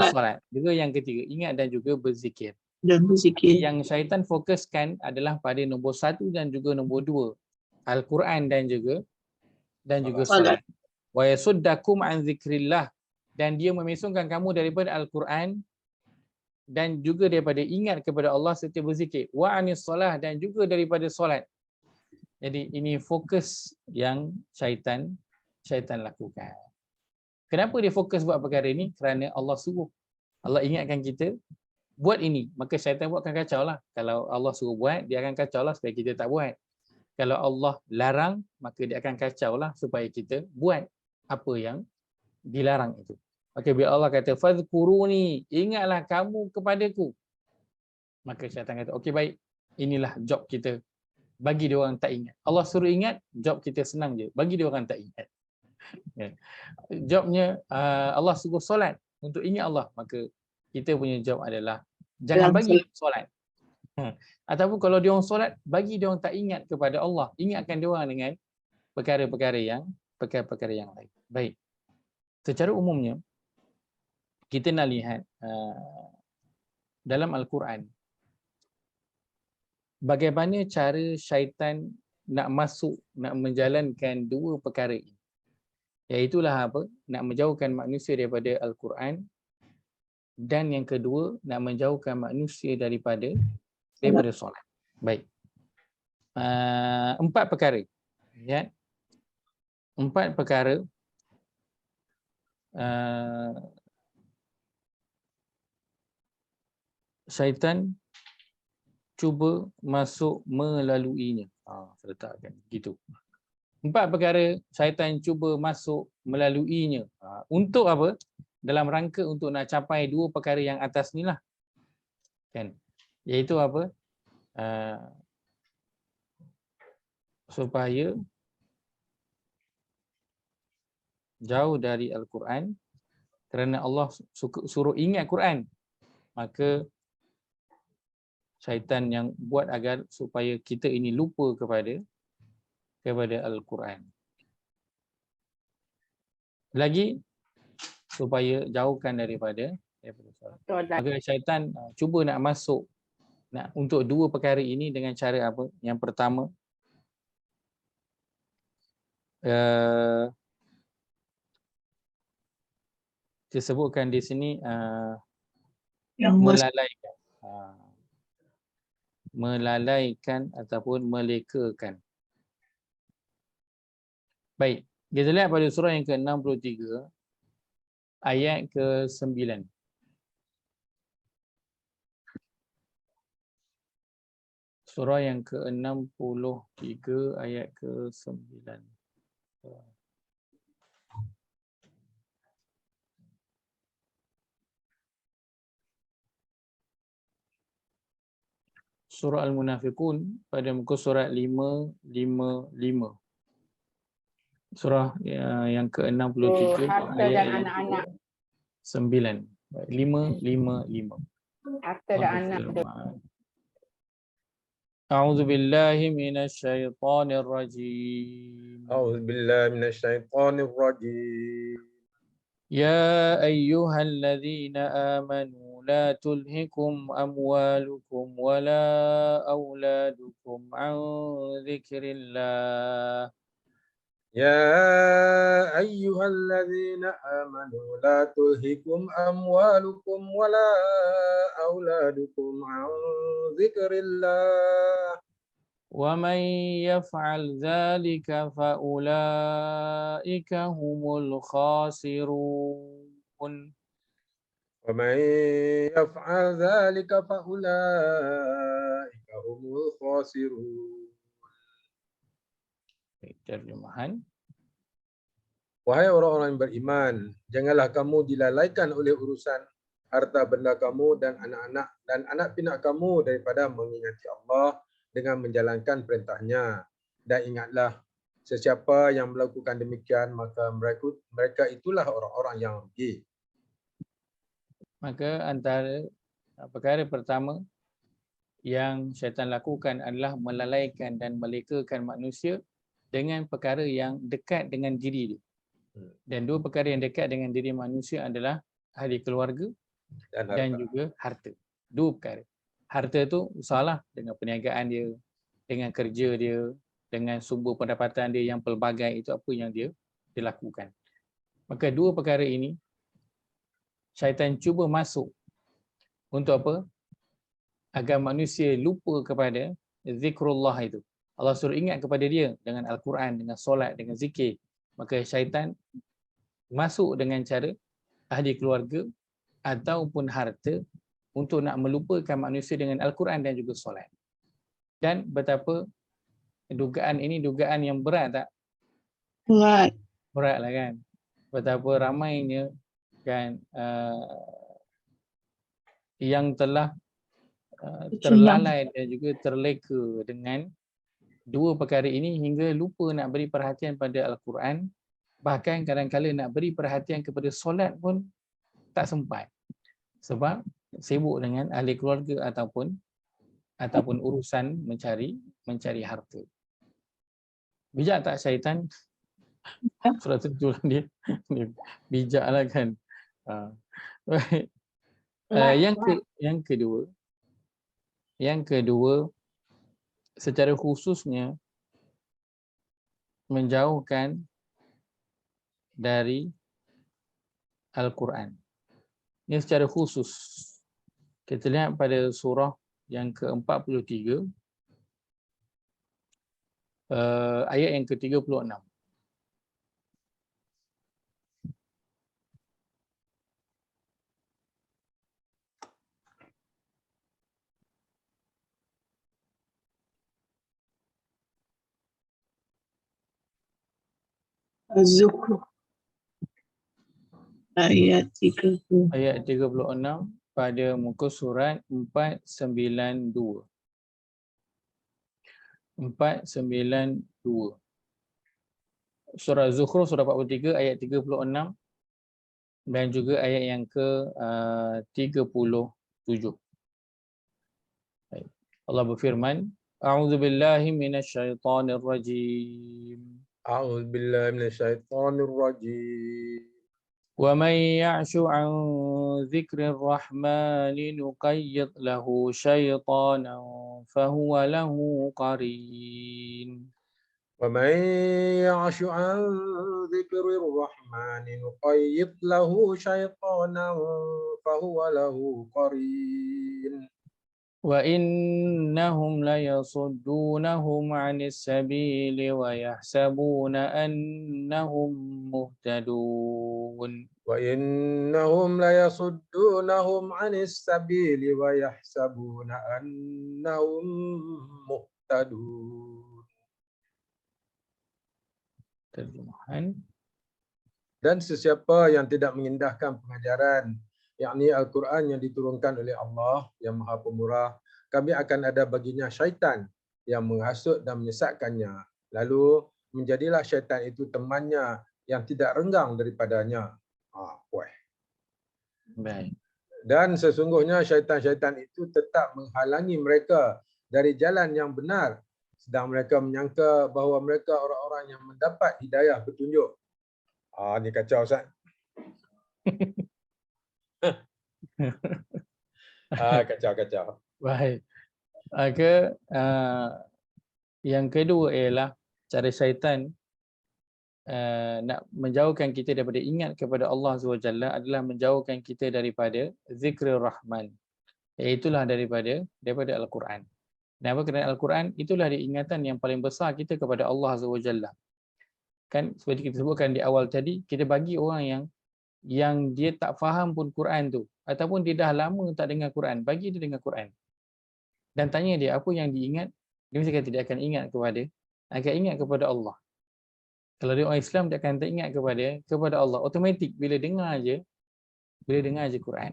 solat. Juga yang ketiga, ingat dan juga berzikir. dan berzikir. Yang syaitan fokuskan adalah pada nombor 1 dan juga nombor 2. Al-Quran dan juga solat. Wa yasuddakum an zikrillah, dan dia memisungkan kamu daripada Al-Quran dan juga daripada ingat kepada Allah serta berzikir. Wa anis solah, dan juga daripada solat. Jadi ini fokus yang syaitan lakukan. Kenapa dia fokus buat perkara ini? Kerana Allah suruh. Allah ingatkan kita buat ini, maka syaitan buatkan kacau lah. Kalau Allah suruh buat, dia akan kacau lah supaya kita tak buat. Kalau Allah larang, maka dia akan kacau lah supaya kita buat apa yang dilarang itu. Maka bila Allah kata, fadhkuruni, ingatlah kamu kepadaku. Maka syaitan kata, okey baik, inilah job kita. Bagi dia orang tak ingat. Allah suruh ingat, job kita senang je. Bagi dia orang tak ingat. Jobnya Allah suruh solat untuk ingat Allah. Maka kita punya job adalah jangan bagi solat. Ataupun kalau dia orang solat, bagi dia orang tak ingat kepada Allah. Ingatkan dia orang dengan perkara-perkara yang lain. Baik. Secara umumnya, kita nak lihat dalam Al-Quran bagaimana cara syaitan nak menjalankan 2 perkara ini. Iaitulah apa? Nak menjauhkan manusia daripada Al-Quran, dan yang kedua nak menjauhkan manusia daripada solat. Baik. 4 perkara. Ya. 4 perkara syaitan cuba masuk melaluinya. Saya letakkan gitu. 4 perkara syaitan cuba masuk melaluinya. Untuk apa? Dalam rangka untuk nak capai 2 perkara yang atas ni lah. Kan? Iaitu apa? Supaya jauh dari Al-Quran, kerana Allah suruh ingat Quran, maka syaitan yang buat agar supaya kita ini lupa kepada Al-Quran. Lagi supaya jauhkan daripada solat. Maka syaitan cuba nak masuk untuk 2 perkara ini dengan cara apa? Yang pertama, disebutkan di sini melalaikan ataupun melekakan. Baik, kita lihat pada surah yang ke-63 ayat ke-9. Surah yang ke-63 ayat ke-9. Surah Al-Munafiqun pada muka surat 555. Surah yang ke-63 ayat dan anak-anak 9. 555. Harta dan anak tu. A'udzu billahi minasy syaithanir rajim. A'udzu billahi minasy syaithanir rajim. Ya ayyuhalladzina amanu la tulhikum amwalukum wala auladukum an dzikrillah. يا أيها الذين آمنوا لا تلهكم أموالكم ولا أولادكم عن ذكر الله ومن يفعل ذلك فأولئك هم الخاسرون. ومن يفعل ذلك فأولئك هم الخاسرون. Terjemahan. Wahai orang-orang yang beriman, janganlah kamu dilalaikan oleh urusan harta benda kamu dan anak-anak dan anak pinak kamu daripada mengingati Allah dengan menjalankan perintahnya. Dan ingatlah, sesiapa yang melakukan demikian, maka mereka itulah orang-orang yang rugi. Maka antara perkara pertama yang syaitan lakukan adalah melalaikan dan melekakan manusia dengan perkara yang dekat dengan diri dia. Dan 2 perkara yang dekat dengan diri manusia adalah ahli keluarga dan juga harta. 2 perkara. Harta tu usahalah dengan perniagaan dia, dengan kerja dia, dengan sumber pendapatan dia yang pelbagai, itu apa yang dia lakukan. Maka 2 perkara ini syaitan cuba masuk untuk apa? Agar manusia lupa kepada zikrullah itu. Allah suruh ingat kepada dia dengan Al-Quran, dengan solat, dengan zikir. Maka syaitan masuk dengan cara ahli keluarga ataupun harta untuk nak melupakan manusia dengan Al-Quran dan juga solat. Dan betapa dugaan ini dugaan yang berat tak? Berat. Beratlah kan? Betapa ramainya kan yang telah terlalai dan juga terleka dengan 2 perkara ini hingga lupa nak beri perhatian pada Al-Quran. Bahkan kadang-kadang nak beri perhatian kepada solat pun tak sempat. Sebab sibuk dengan ahli keluarga ataupun urusan mencari harta. Bijak tak syaitan? Surah tu dia bijaklah kan. Yang kedua secara khususnya menjauhkan dari Al-Quran. Ini secara khusus. Kita lihat pada surah yang ke-43, ayat yang ke-36. Az-Zukhruf ayat 30. Ayat 36 pada muka surat 492. 492. Surah Zukhruf surah 43 ayat 36 dan juga ayat yang ke-37. Allah berfirman, A'udzubillahi minasyaitonirrajim. A'udzubillahi minasyaitonirrajim. وَمَنْ يَعْشُ عَنْ ذِكْرِ الرَّحْمَنِ نُقَيِّضْ لَهُ شَيْطَانًا فَهُوَ لَهُ قَرِينٌ. وَمَنْ يَعْشُ عَنْ ذِكْرِ الرَّحْمَنِ نُقَيِّضْ لَهُ شَيْطَانًا فَهُوَ لَهُ قَرِينٌ. وَإِنَّهُمْ لَيَصُدُّونَهُمْ عَنِ السَّبِيلِ وَيَحْسَبُونَ أَنَّهُمْ مُهْتَدُونَ. وَإِنَّهُمْ لَيَصُدُّونَهُمْ عَنِ السَّبِيلِ وَيَحْسَبُونَ أَنَّهُمْ مُهْتَدُونَ. Terjemahan. Dan sesiapa yang tidak mengindahkan pengajaran, yakni Al-Quran yang diturunkan oleh Allah yang Maha Pemurah, kami akan ada baginya syaitan yang menghasut dan menyesatkannya. Lalu menjadilah syaitan itu temannya yang tidak renggang daripadanya. Baik. Dan sesungguhnya syaitan-syaitan itu tetap menghalangi mereka dari jalan yang benar, sedang mereka menyangka bahawa mereka orang-orang yang mendapat hidayah petunjuk. Ni kacau, Ustaz. Kacau. Baik. Maka yang kedua ialah cara syaitan nak menjauhkan kita daripada ingat kepada Allah SWT adalah menjauhkan kita daripada zikr Rahman, iaitulah daripada Al-Quran. Kenapa? Kerana Al-Quran itulah ingatan yang paling besar kita kepada Allah SWT. Kan seperti kita sebutkan di awal tadi, kita bagi orang yang dia tak faham pun Quran tu, ataupun dia dah lama tak dengar Quran, bagi dia dengar Quran dan tanya dia apa yang diingat, dia mesti kata dia akan ingat kepada Allah. Kalau dia orang Islam, dia akan teringat kepada Allah automatik bila dengar je Quran.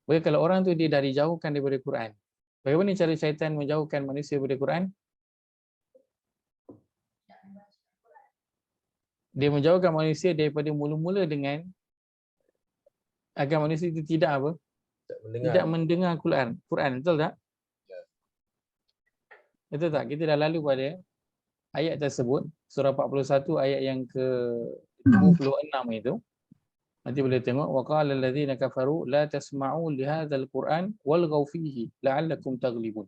Jadi kalau orang tu dia dah dijauhkan daripada Quran, bagaimana cara syaitan menjauhkan manusia daripada Quran? Dia menjauhkan manusia daripada mula-mula dengan agar manusia itu tidak mendengar Quran. Betul tak? Ya. Betul tak? Kita dah lalu pada ayat tersebut, surah 41 ayat yang ke-26 itu. Nanti boleh tengok, waqala allazina kafaru la tasma'u li hadzal Qur'an walghaw fihi la'allakum taghlibun.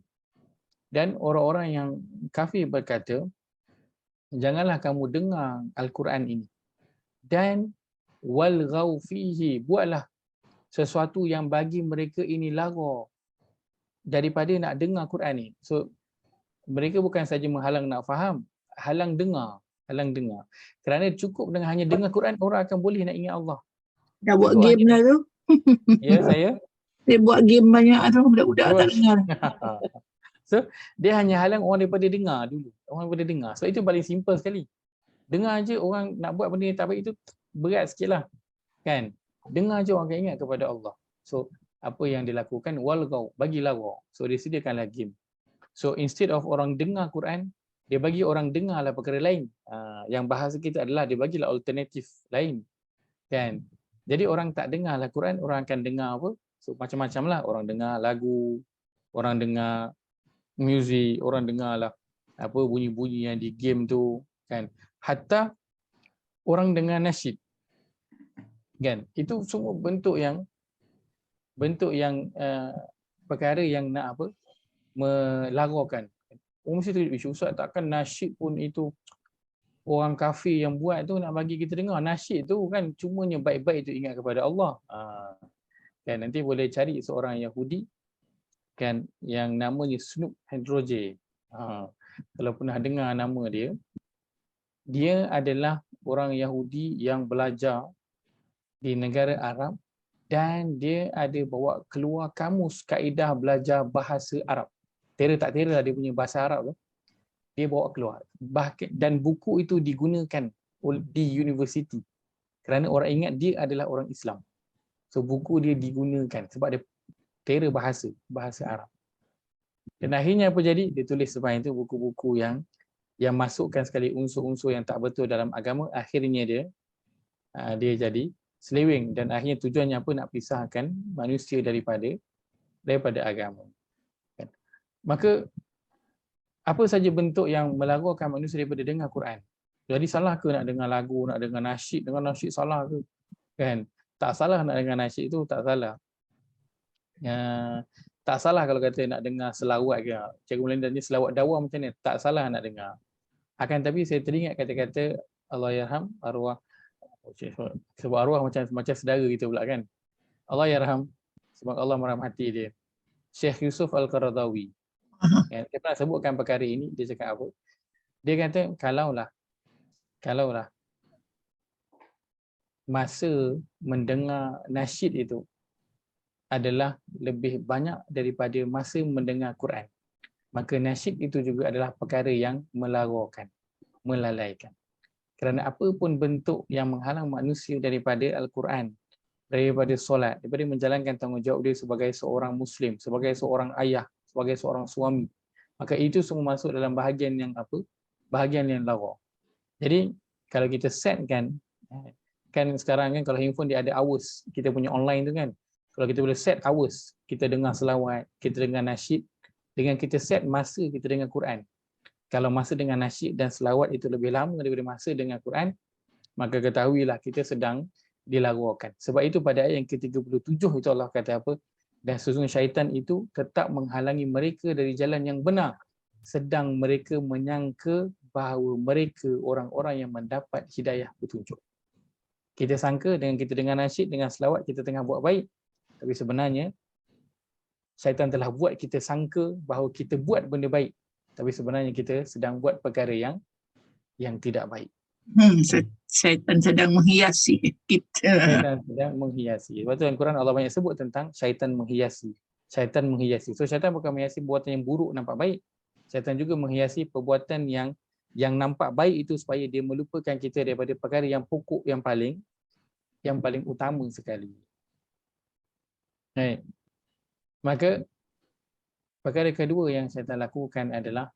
Dan orang-orang yang kafir berkata, janganlah kamu dengar Al-Quran ini dan walghaw fihi, buatlah sesuatu yang bagi mereka ini lara daripada nak dengar Quran ni. So mereka bukan saja menghalang nak faham, halang dengar. Kerana cukup dengan hanya dengar Quran, orang akan boleh nak ingat Allah. Dah buat game lah tu. Ya, saya. Dia buat game banyak tu, budak-budak tak dengar. So dia hanya halang orang daripada dengar dulu. Orang daripada dengar. So itu paling simple sekali. Dengar je, orang nak buat benda yang tak baik itu berat sikit lah. Kan? Dengar je orang akan ingat kepada Allah. So apa yang dilakukan, walghaw, bagi lara. So dia sediakanlah game. So instead of orang dengar Quran, dia bagi orang dengarlah perkara lain. Yang bahasa kita adalah dia bagilah alternatif lain. Kan? Jadi orang tak dengarlah Quran, orang akan dengar apa? So macam-macam lah. Orang dengar lagu, orang dengar muzik, orang dengarlah apa bunyi-bunyi yang di game tu, kan? Hatta orang dengar nasyid, kan? Itu semua bentuk yang perkara yang nak apa, melarakan. Mesti tu Ustaz, takkan nasyid pun itu orang kafir yang buat tu nak bagi kita dengar nasyid tu kan cumanya baik-baik tu ingat kepada Allah. Kan nanti boleh cari seorang Yahudi kan yang namanya Snoop Hendroje. Kalau pernah dengar nama dia, dia adalah orang Yahudi yang belajar di negara Arab dan dia ada bawa keluar kamus kaedah belajar bahasa Arab. Tera tak tera dia punya bahasa Arab tu. Dia bawa keluar. Dan buku itu digunakan di universiti. Kerana orang ingat dia adalah orang Islam. So buku dia digunakan sebab dia tera bahasa Arab. Dan akhirnya apa jadi? Dia tulis sepanjang itu buku-buku yang masukkan sekali unsur-unsur yang tak betul dalam agama. Akhirnya dia jadi seleweng dan akhirnya tujuannya apa? Nak pisahkan manusia daripada agama. Maka apa saja bentuk yang melarangkan manusia daripada dengar Quran. Jadi salah ke nak dengar lagu, nak dengar nasyid? Dengar nasyid salah ke? Kan? Tak salah nak dengar nasyid itu, tak salah. Tak salah kalau kata nak dengar selawat ke. Cikgu Melinda ni selawat dakwah macam ni, tak salah nak dengar. Akan tapi saya teringat kata-kata Allahyarham arwah, sebab arwah macam saudara kita pula kan. Allahyarham, sebab Allah merahmati dia. Syekh Yusuf Al-Qaradawi. Dia pernah sebutkan perkara ini, dia cakap apa? Dia kata kalaulah masa mendengar nasyid itu adalah lebih banyak daripada masa mendengar Quran, maka nasyid itu juga adalah perkara yang melarangkan, melalaikan. Kerana apa pun bentuk yang menghalang manusia daripada Al-Quran, daripada solat, daripada menjalankan tanggungjawab dia sebagai seorang Muslim, sebagai seorang ayah, sebagai seorang suami, maka itu semua masuk dalam bahagian yang apa? Bahagian yang larang. Jadi kalau kita set kan sekarang kan kalau handphone dia ada hours, kita punya online tu kan, kalau kita boleh set hours, kita dengar selawat, kita dengar nasyid, dengan kita set masa kita dengar Quran. Kalau masa dengar nasyid dan selawat itu lebih lama daripada masa dengar Quran, maka ketahuilah kita sedang dilarangkan. Sebab itu pada ayat yang ke-37 itu Allah kata apa? Dan sesungguhnya syaitan itu tetap menghalangi mereka dari jalan yang benar, sedang mereka menyangka bahawa mereka orang-orang yang mendapat hidayah petunjuk. Kita sangka dengan kita dengar nasyid, dengan selawat, kita tengah buat baik. Tapi sebenarnya syaitan telah buat kita sangka bahawa kita buat benda baik. Tapi sebenarnya kita sedang buat perkara yang tidak baik. Syaitan sedang menghiasi kita. Syaitan sedang menghiasi. Sebab tu dalam Quran Allah banyak sebut tentang syaitan menghiasi. Syaitan menghiasi. So syaitan bukan menghiasi perbuatan yang buruk nampak baik. Syaitan juga menghiasi perbuatan yang nampak baik itu supaya dia melupakan kita daripada perkara yang pokok yang paling utama sekali. Baik. Maka perkara kedua yang syaitan lakukan adalah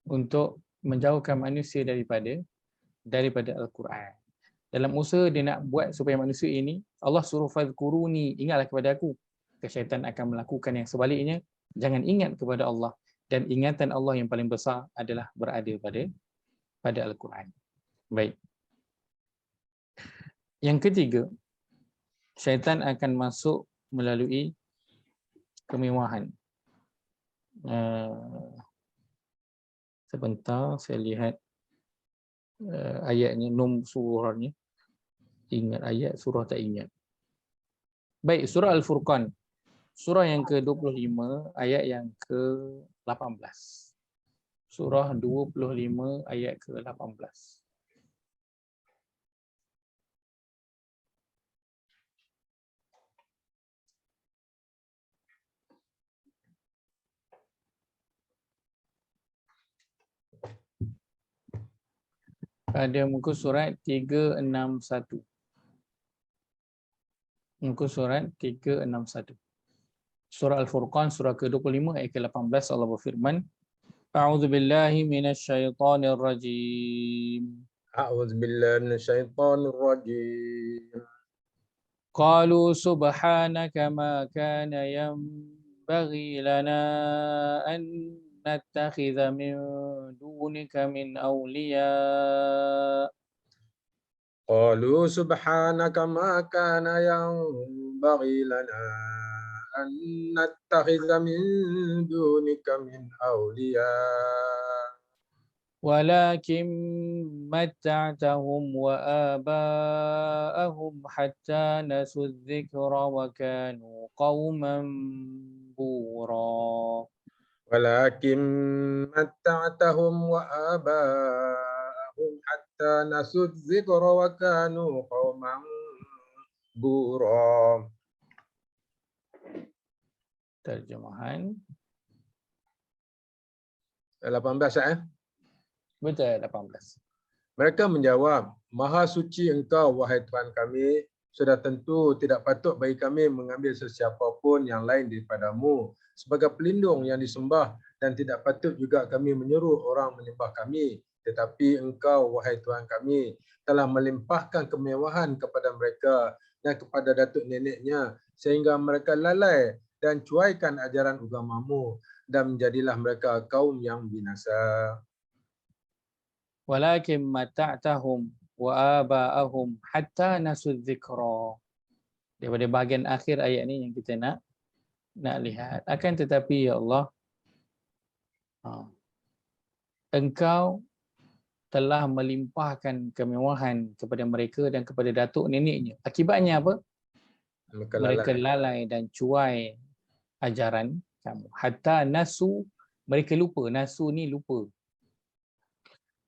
untuk menjauhkan manusia daripada Al-Quran. Dalam usaha dia nak buat supaya manusia ini, Allah suruh fadhkuruni, ingatlah kepada aku. Syaitan akan melakukan yang sebaliknya, jangan ingat kepada Allah. Dan ingatan Allah yang paling besar adalah berada pada Al-Quran. Baik. Yang ketiga, syaitan akan masuk melalui kemewahan. Sebentar saya lihat ayatnya, surahnya. Ingat ayat, surah tak ingat. Baik, surah Al-Furqan. Surah yang ke-25, ayat yang ke-18. Surah 25, ayat ke-18. Pada muka surat 361. Muka surat 361. Surah Al-Furqan, surah ke-25 ayat ke-18, Allah berfirman, A'udzu billahi minasyaitonir rajim. A'udzu billahi minasyaitonir rajim. Qalu subhanaka ma kana yanbaghi lana an nattakhidha min dunika min awliya. Qalu subhanaka ma kana yanbaghi lana an nattakhidha min dunika min awliya. ولكن متعتهم وآباءهم حتى نسوا الذكر وكانوا قوما بورا. ولكن متعتهم وآباءهم حتى نسوا الذكر وكانوا قوما بورا. Terjemahan. 18 Betul 18. Mereka menjawab, Maha suci Engkau, wahai Tuhan kami, sudah tentu tidak patut bagi kami mengambil sesiapa pun yang lain daripadamu sebagai pelindung yang disembah, dan tidak patut juga kami menyuruh orang menyembah kami. Tetapi Engkau, wahai Tuhan kami, telah melimpahkan kemewahan kepada mereka dan kepada datuk neneknya sehingga mereka lalai dan cuaikan ajaran agamamu, dan menjadilah mereka kaum yang binasa. Walakin mata'tahum wa aba'ahum hatta nasu dzikra. Daripada bahagian akhir ayat ni yang kita nak lihat. Akan tetapi ya Allah, Engkau telah melimpahkan kemewahan kepada mereka dan kepada datuk neneknya. Akibatnya apa? Mereka lalai dan cuai ajaran kamu. Hatta nasu, mereka lupa. Nasu ni lupa.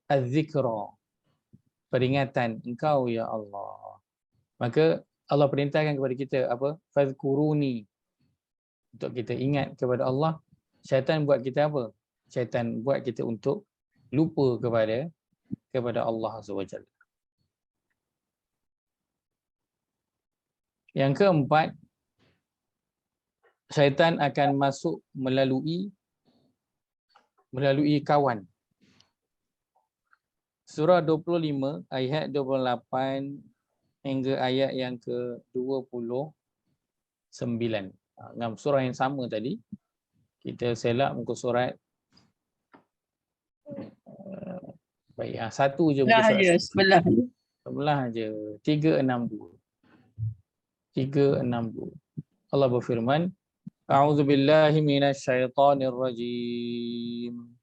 Az-zikra, peringatan Engkau ya Allah. Maka Allah perintahkan kepada kita apa? Fadhkuruni, untuk kita ingat kepada Allah. Syaitan buat kita apa? Syaitan buat kita untuk lupa kepada Allah Azza wa Jalla. Yang keempat, syaitan akan masuk melalui kawan. Surah 25 ayat 28 hingga ayat yang ke-29. Dengan surah yang sama tadi. Kita selak muka surat. Baik, satu je muka surat. Sebelah je. 362. Allah berfirman, A'udzubillahi minasyaitonirrajim.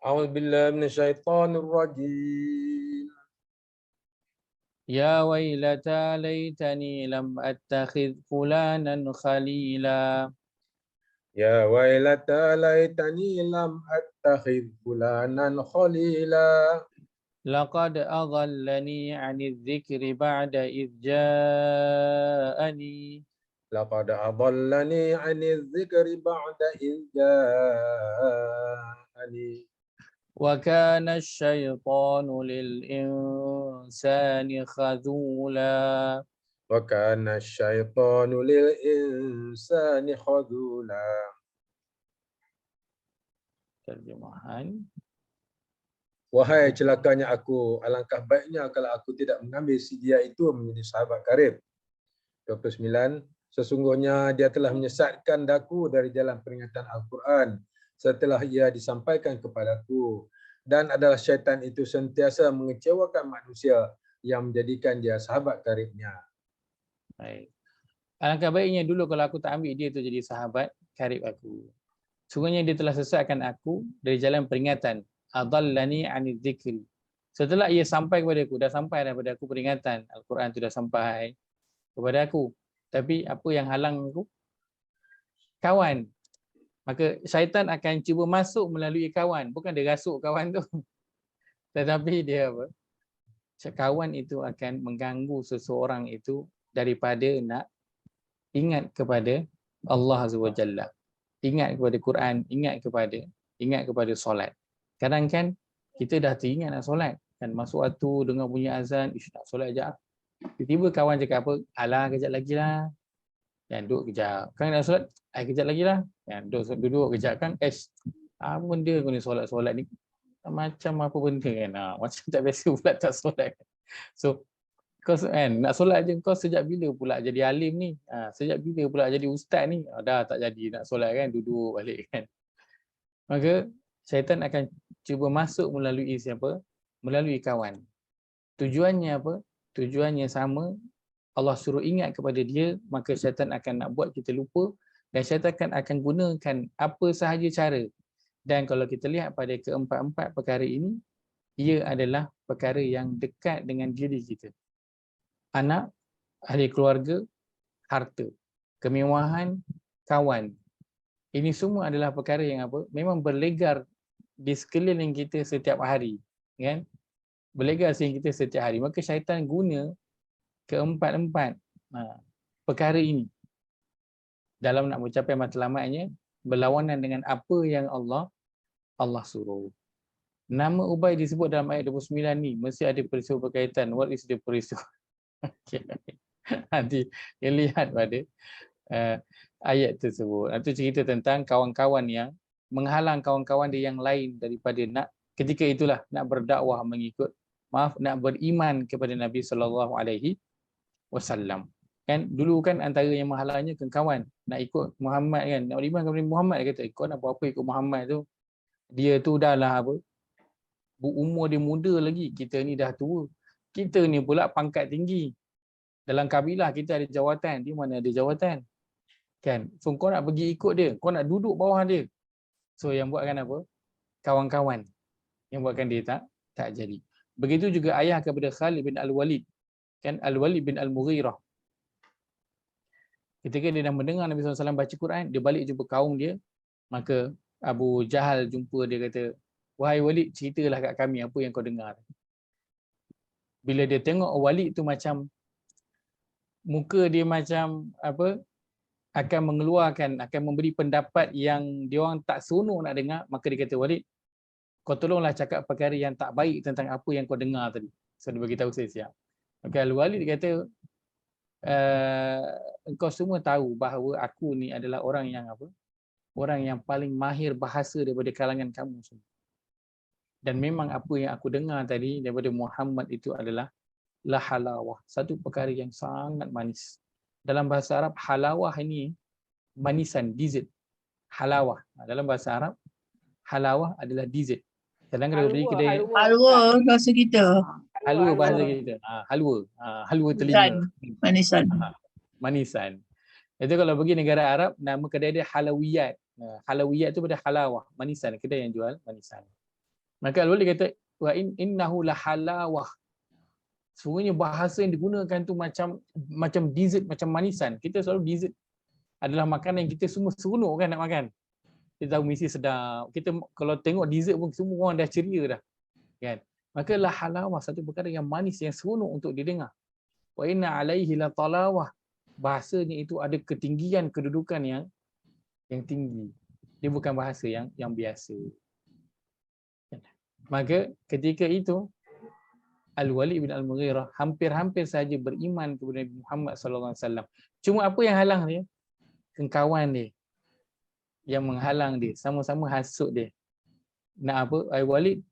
أعوذ بالله من الشيطان الرجيم. يا ويلتى ليتني لم أتخذ فلانا خليلا. يا ويلتى ليتني لم أتخذ فلانا خليلا. لقد أضلني عن الذكر بعد إذ جاءني. لقد أضلني عن الذكر بعد إذ جاءني. وكان الشيطان للإنسان خذولا. وكان الشيطان للإنسان خذولا. Terjemahan. Wahai celakanya aku, alangkah baiknya kalau aku tidak mengambil si dia itu menjadi sahabat karib. 29. Sesungguhnya dia telah menyesatkan daku dari jalan peringatan Al-Quran setelah ia disampaikan kepadaku, dan adalah syaitan itu sentiasa mengecewakan manusia yang menjadikan dia sahabat karibnya. Baik. Alangkah baiknya dulu kalau aku tak ambil dia tu jadi sahabat karib aku. Sungguhnya dia telah sesatkan aku dari jalan peringatan. Adallani anil dzikri. Setelah ia sampai kepada aku, dah sampai daripada aku peringatan, Al-Quran tu dah sampai kepada aku. Tapi apa yang halang aku? Kawan. Maka syaitan akan cuba masuk melalui kawan. Bukan dia rasuk kawan tu. Tetapi dia apa? Kawan itu akan mengganggu seseorang itu daripada nak ingat kepada Allah Azza wa Jalla. Ingat kepada Quran, ingat kepada solat. Kadang kan kita dah teringat nak solat. Kan masuk waktu dengar bunyi azan, nak solat sekejap. Tiba-tiba kawan cakap apa? Alah, kejap lagi lah. Yang duduk kejap. Kan nak solat? Kejap lagi lah. Yang duduk kejap kan? Apa benda kau ni solat-solat ni? Macam apa benda kan? Macam tak biasa pula tak solat. So, kau nak solat je, kau sejak bila pula jadi alim ni? Sejak bila pula jadi ustaz ni? Dah tak jadi nak solat kan? Duduk balik kan? Maka, syaitan akan cuba masuk melalui siapa? Melalui kawan. Tujuannya apa? Tujuannya sama. Allah suruh ingat kepada dia, maka syaitan akan nak buat kita lupa, dan syaitan akan gunakan apa sahaja cara Dan kalau kita lihat pada keempat-empat perkara ini, ia adalah perkara yang dekat dengan diri kita. Anak, ahli keluarga, harta, kemewahan, kawan. Ini semua adalah perkara yang apa? Memang berlegar di sekeliling kita setiap hari, kan? Berlegar sekeliling kita setiap hari. Maka syaitan guna keempat-empat perkara ini dalam nak mencapai matlamatnya, berlawanan dengan apa yang Allah suruh. Nama Ubay disebut dalam ayat 29 ni, mesti ada peristiwa berkaitan. What is the peristiwa? Nanti lihat pada ayat tersebut. Itu cerita tentang kawan-kawan yang menghalang kawan-kawan dia yang lain daripada nak ketika itulah nak berdakwah nak beriman kepada Nabi SAW. Kan dulu kan antara yang menghalangnya kawan nak ikut Muhammad kan, nak beriman kepada Muhammad, dia kata kau nak buat apa ikut Muhammad tu, dia tu dah lah apa, umur dia muda lagi, kita ni dah tua, kita ni pula pangkat tinggi dalam kabilah, kita ada jawatan, dia mana ada jawatan kan, so kau nak pergi ikut dia, kau nak duduk bawah dia. So yang buatkan apa, kawan-kawan yang buatkan dia tak jadi. Begitu juga ayah kepada Khalid bin Al-Walid, kan, Al-Walid bin Al-Mughirah. Ketika dia dah mendengar Nabi SAW baca Quran, dia balik jumpa kaum dia, maka Abu Jahal jumpa dia, kata, wahai Walid, ceritalah kat kami apa yang kau dengar. Bila dia tengok Walid tu macam muka dia macam apa, akan mengeluarkan, akan memberi pendapat yang dia orang tak seronok nak dengar, maka dia kata, Walid, kau tolonglah cakap perkara yang tak baik tentang apa yang kau dengar tadi. So dia beritahu saya siap. Maka Al-Walid kata, engkau semua tahu bahawa aku ni adalah orang yang apa? Orang yang paling mahir bahasa daripada kalangan kamu semua. Dan memang apa yang aku dengar tadi daripada Muhammad itu adalah la halawah, satu perkara yang sangat manis. Dalam bahasa Arab, halawah ini manisan, dessert. Halawah. Dalam bahasa Arab, halawah adalah dessert. Kadang-kadang beli kedai Halwa bahasa kita. halwa bahasa kita. Halwa telinga. Manisan. Manisan. Itu kalau pergi negara Arab, nama kedai dia halawiyat. Halawiyat tu pada halawah, manisan, kedai yang jual manisan. Maka Al-Walid kata, wa innahu la halawah. Sebenarnya bahasa yang digunakan tu macam dessert, macam manisan. Kita selalu dessert adalah makanan yang kita semua seronok kan nak makan. Kita tahu mesti sedap. Kita kalau tengok dessert pun semua orang dah ceria dah. Kan? Maka la halawah, satu perkara yang manis, yang seronok untuk didengar. Wa inna alaihi la talawah. Bahasanya itu ada ketinggian, kedudukan yang tinggi. Dia bukan bahasa yang biasa. Maka ketika itu Al-Walid bin Al-Mughirah hampir-hampir saja beriman kepada Nabi Muhammad SAW. Cuma apa yang halang dia? Kawan dia yang menghalang dia, sama-sama hasut dia. Nak apa? Ai Walid,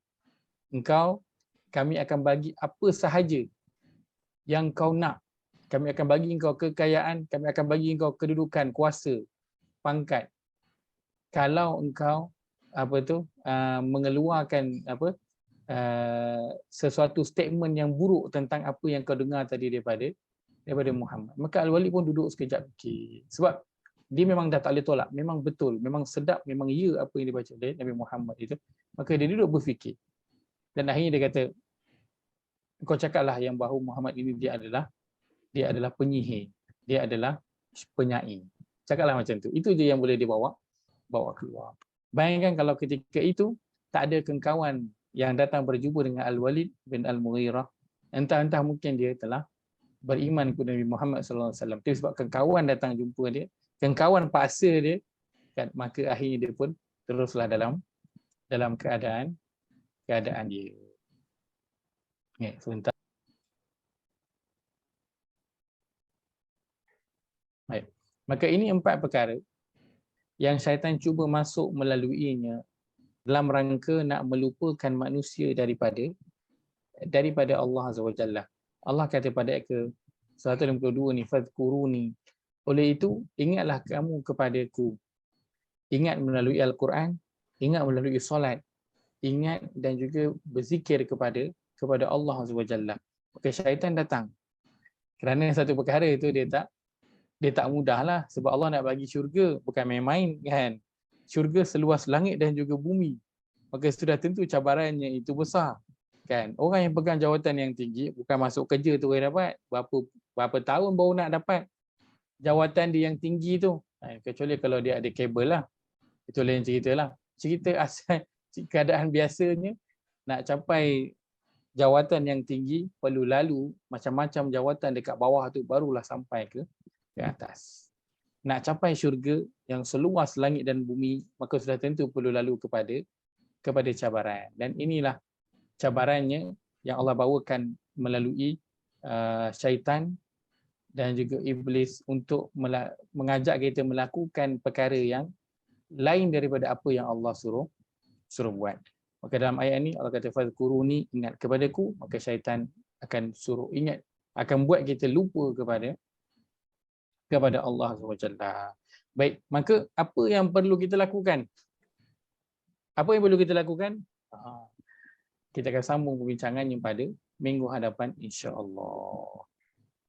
kami akan bagi apa sahaja yang kau nak. Kami akan bagi engkau kekayaan, kami akan bagi engkau kedudukan, kuasa, pangkat. Kalau engkau mengeluarkan sesuatu statement yang buruk tentang apa yang kau dengar tadi daripada Muhammad. Maka Al-Walid pun duduk sekejap fikir. Sebab dia memang dah tak boleh tolak, memang betul, memang sedap, memang ya apa yang dibaca oleh Nabi Muhammad itu. Maka dia duduk berfikir. Dan akhirnya dia kata, kau cakaplah yang bahawa Muhammad ini dia adalah penyihir, dia adalah penyair. Cakaplah macam tu. Itu je yang boleh dia bawa keluar. Bayangkan kalau ketika itu tak ada kawan yang datang berjumpa dengan Al-Walid bin Al-Mughirah, entah mungkin dia telah beriman kepada Nabi Muhammad SAW. Tapi sebab kawan datang jumpa dia, kawan paksa dia, kan, maka akhirnya dia pun teruslah dalam keadaan dia. Sebentar. Baik. Maka ini 4 perkara yang syaitan cuba masuk melaluinya dalam rangka nak melupakan manusia daripada Allah Azza wa Jalla. Allah kata pada ayat ke-152 ni, fadhkuruni. Oleh itu, ingatlah kamu kepadaku. Ingat melalui Al-Quran, ingat melalui solat, ingat dan juga berzikir kepada Allah Azza wa Jalla. Maka syaitan datang. Kerana satu perkara itu dia tak mudahlah, sebab Allah nak bagi syurga bukan main-main kan. syurga seluas langit dan juga bumi, maka sudah tentu cabarannya itu besar. Kan? Orang yang pegang jawatan yang tinggi, bukan masuk kerja tu boleh dapat. Berapa tahun baru nak dapat jawatan dia yang tinggi tu. Kecuali kalau dia ada kabel lah. Itu lain cerita lah. Cerita asal keadaan biasanya, nak capai jawatan yang tinggi, perlu lalu macam-macam jawatan dekat bawah tu, barulah sampai ke atas. Nak capai syurga yang seluas langit dan bumi, maka sudah tentu perlu lalu kepada cabaran. Dan inilah cabarannya yang Allah bawakan melalui syaitan dan juga iblis untuk mengajak kita melakukan perkara yang lain daripada apa yang Allah suruh buat. Maka dalam ayat ini Allah kata fazkuruni, ingat kepadaku, maka syaitan akan suruh ingat, akan buat kita lupa kepada Allah SWT. Baik, maka apa yang perlu kita lakukan? Apa yang perlu kita lakukan? Kita akan sambung perbincangannya pada minggu hadapan, insya-Allah.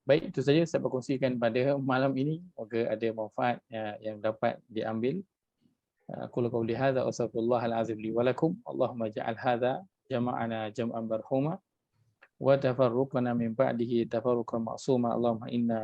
Baik, itu saja saya berkongsikan pada malam ini. Moga ada manfaat yang dapat diambil. Aku qauli hadza wa astaghfirullahal azim li wa lakum. Allahumma ja'al hadza jama'ana jam'an marhuma wa tafarruqana min ba'dihi tafarruqan ma'suma. Allahumma inna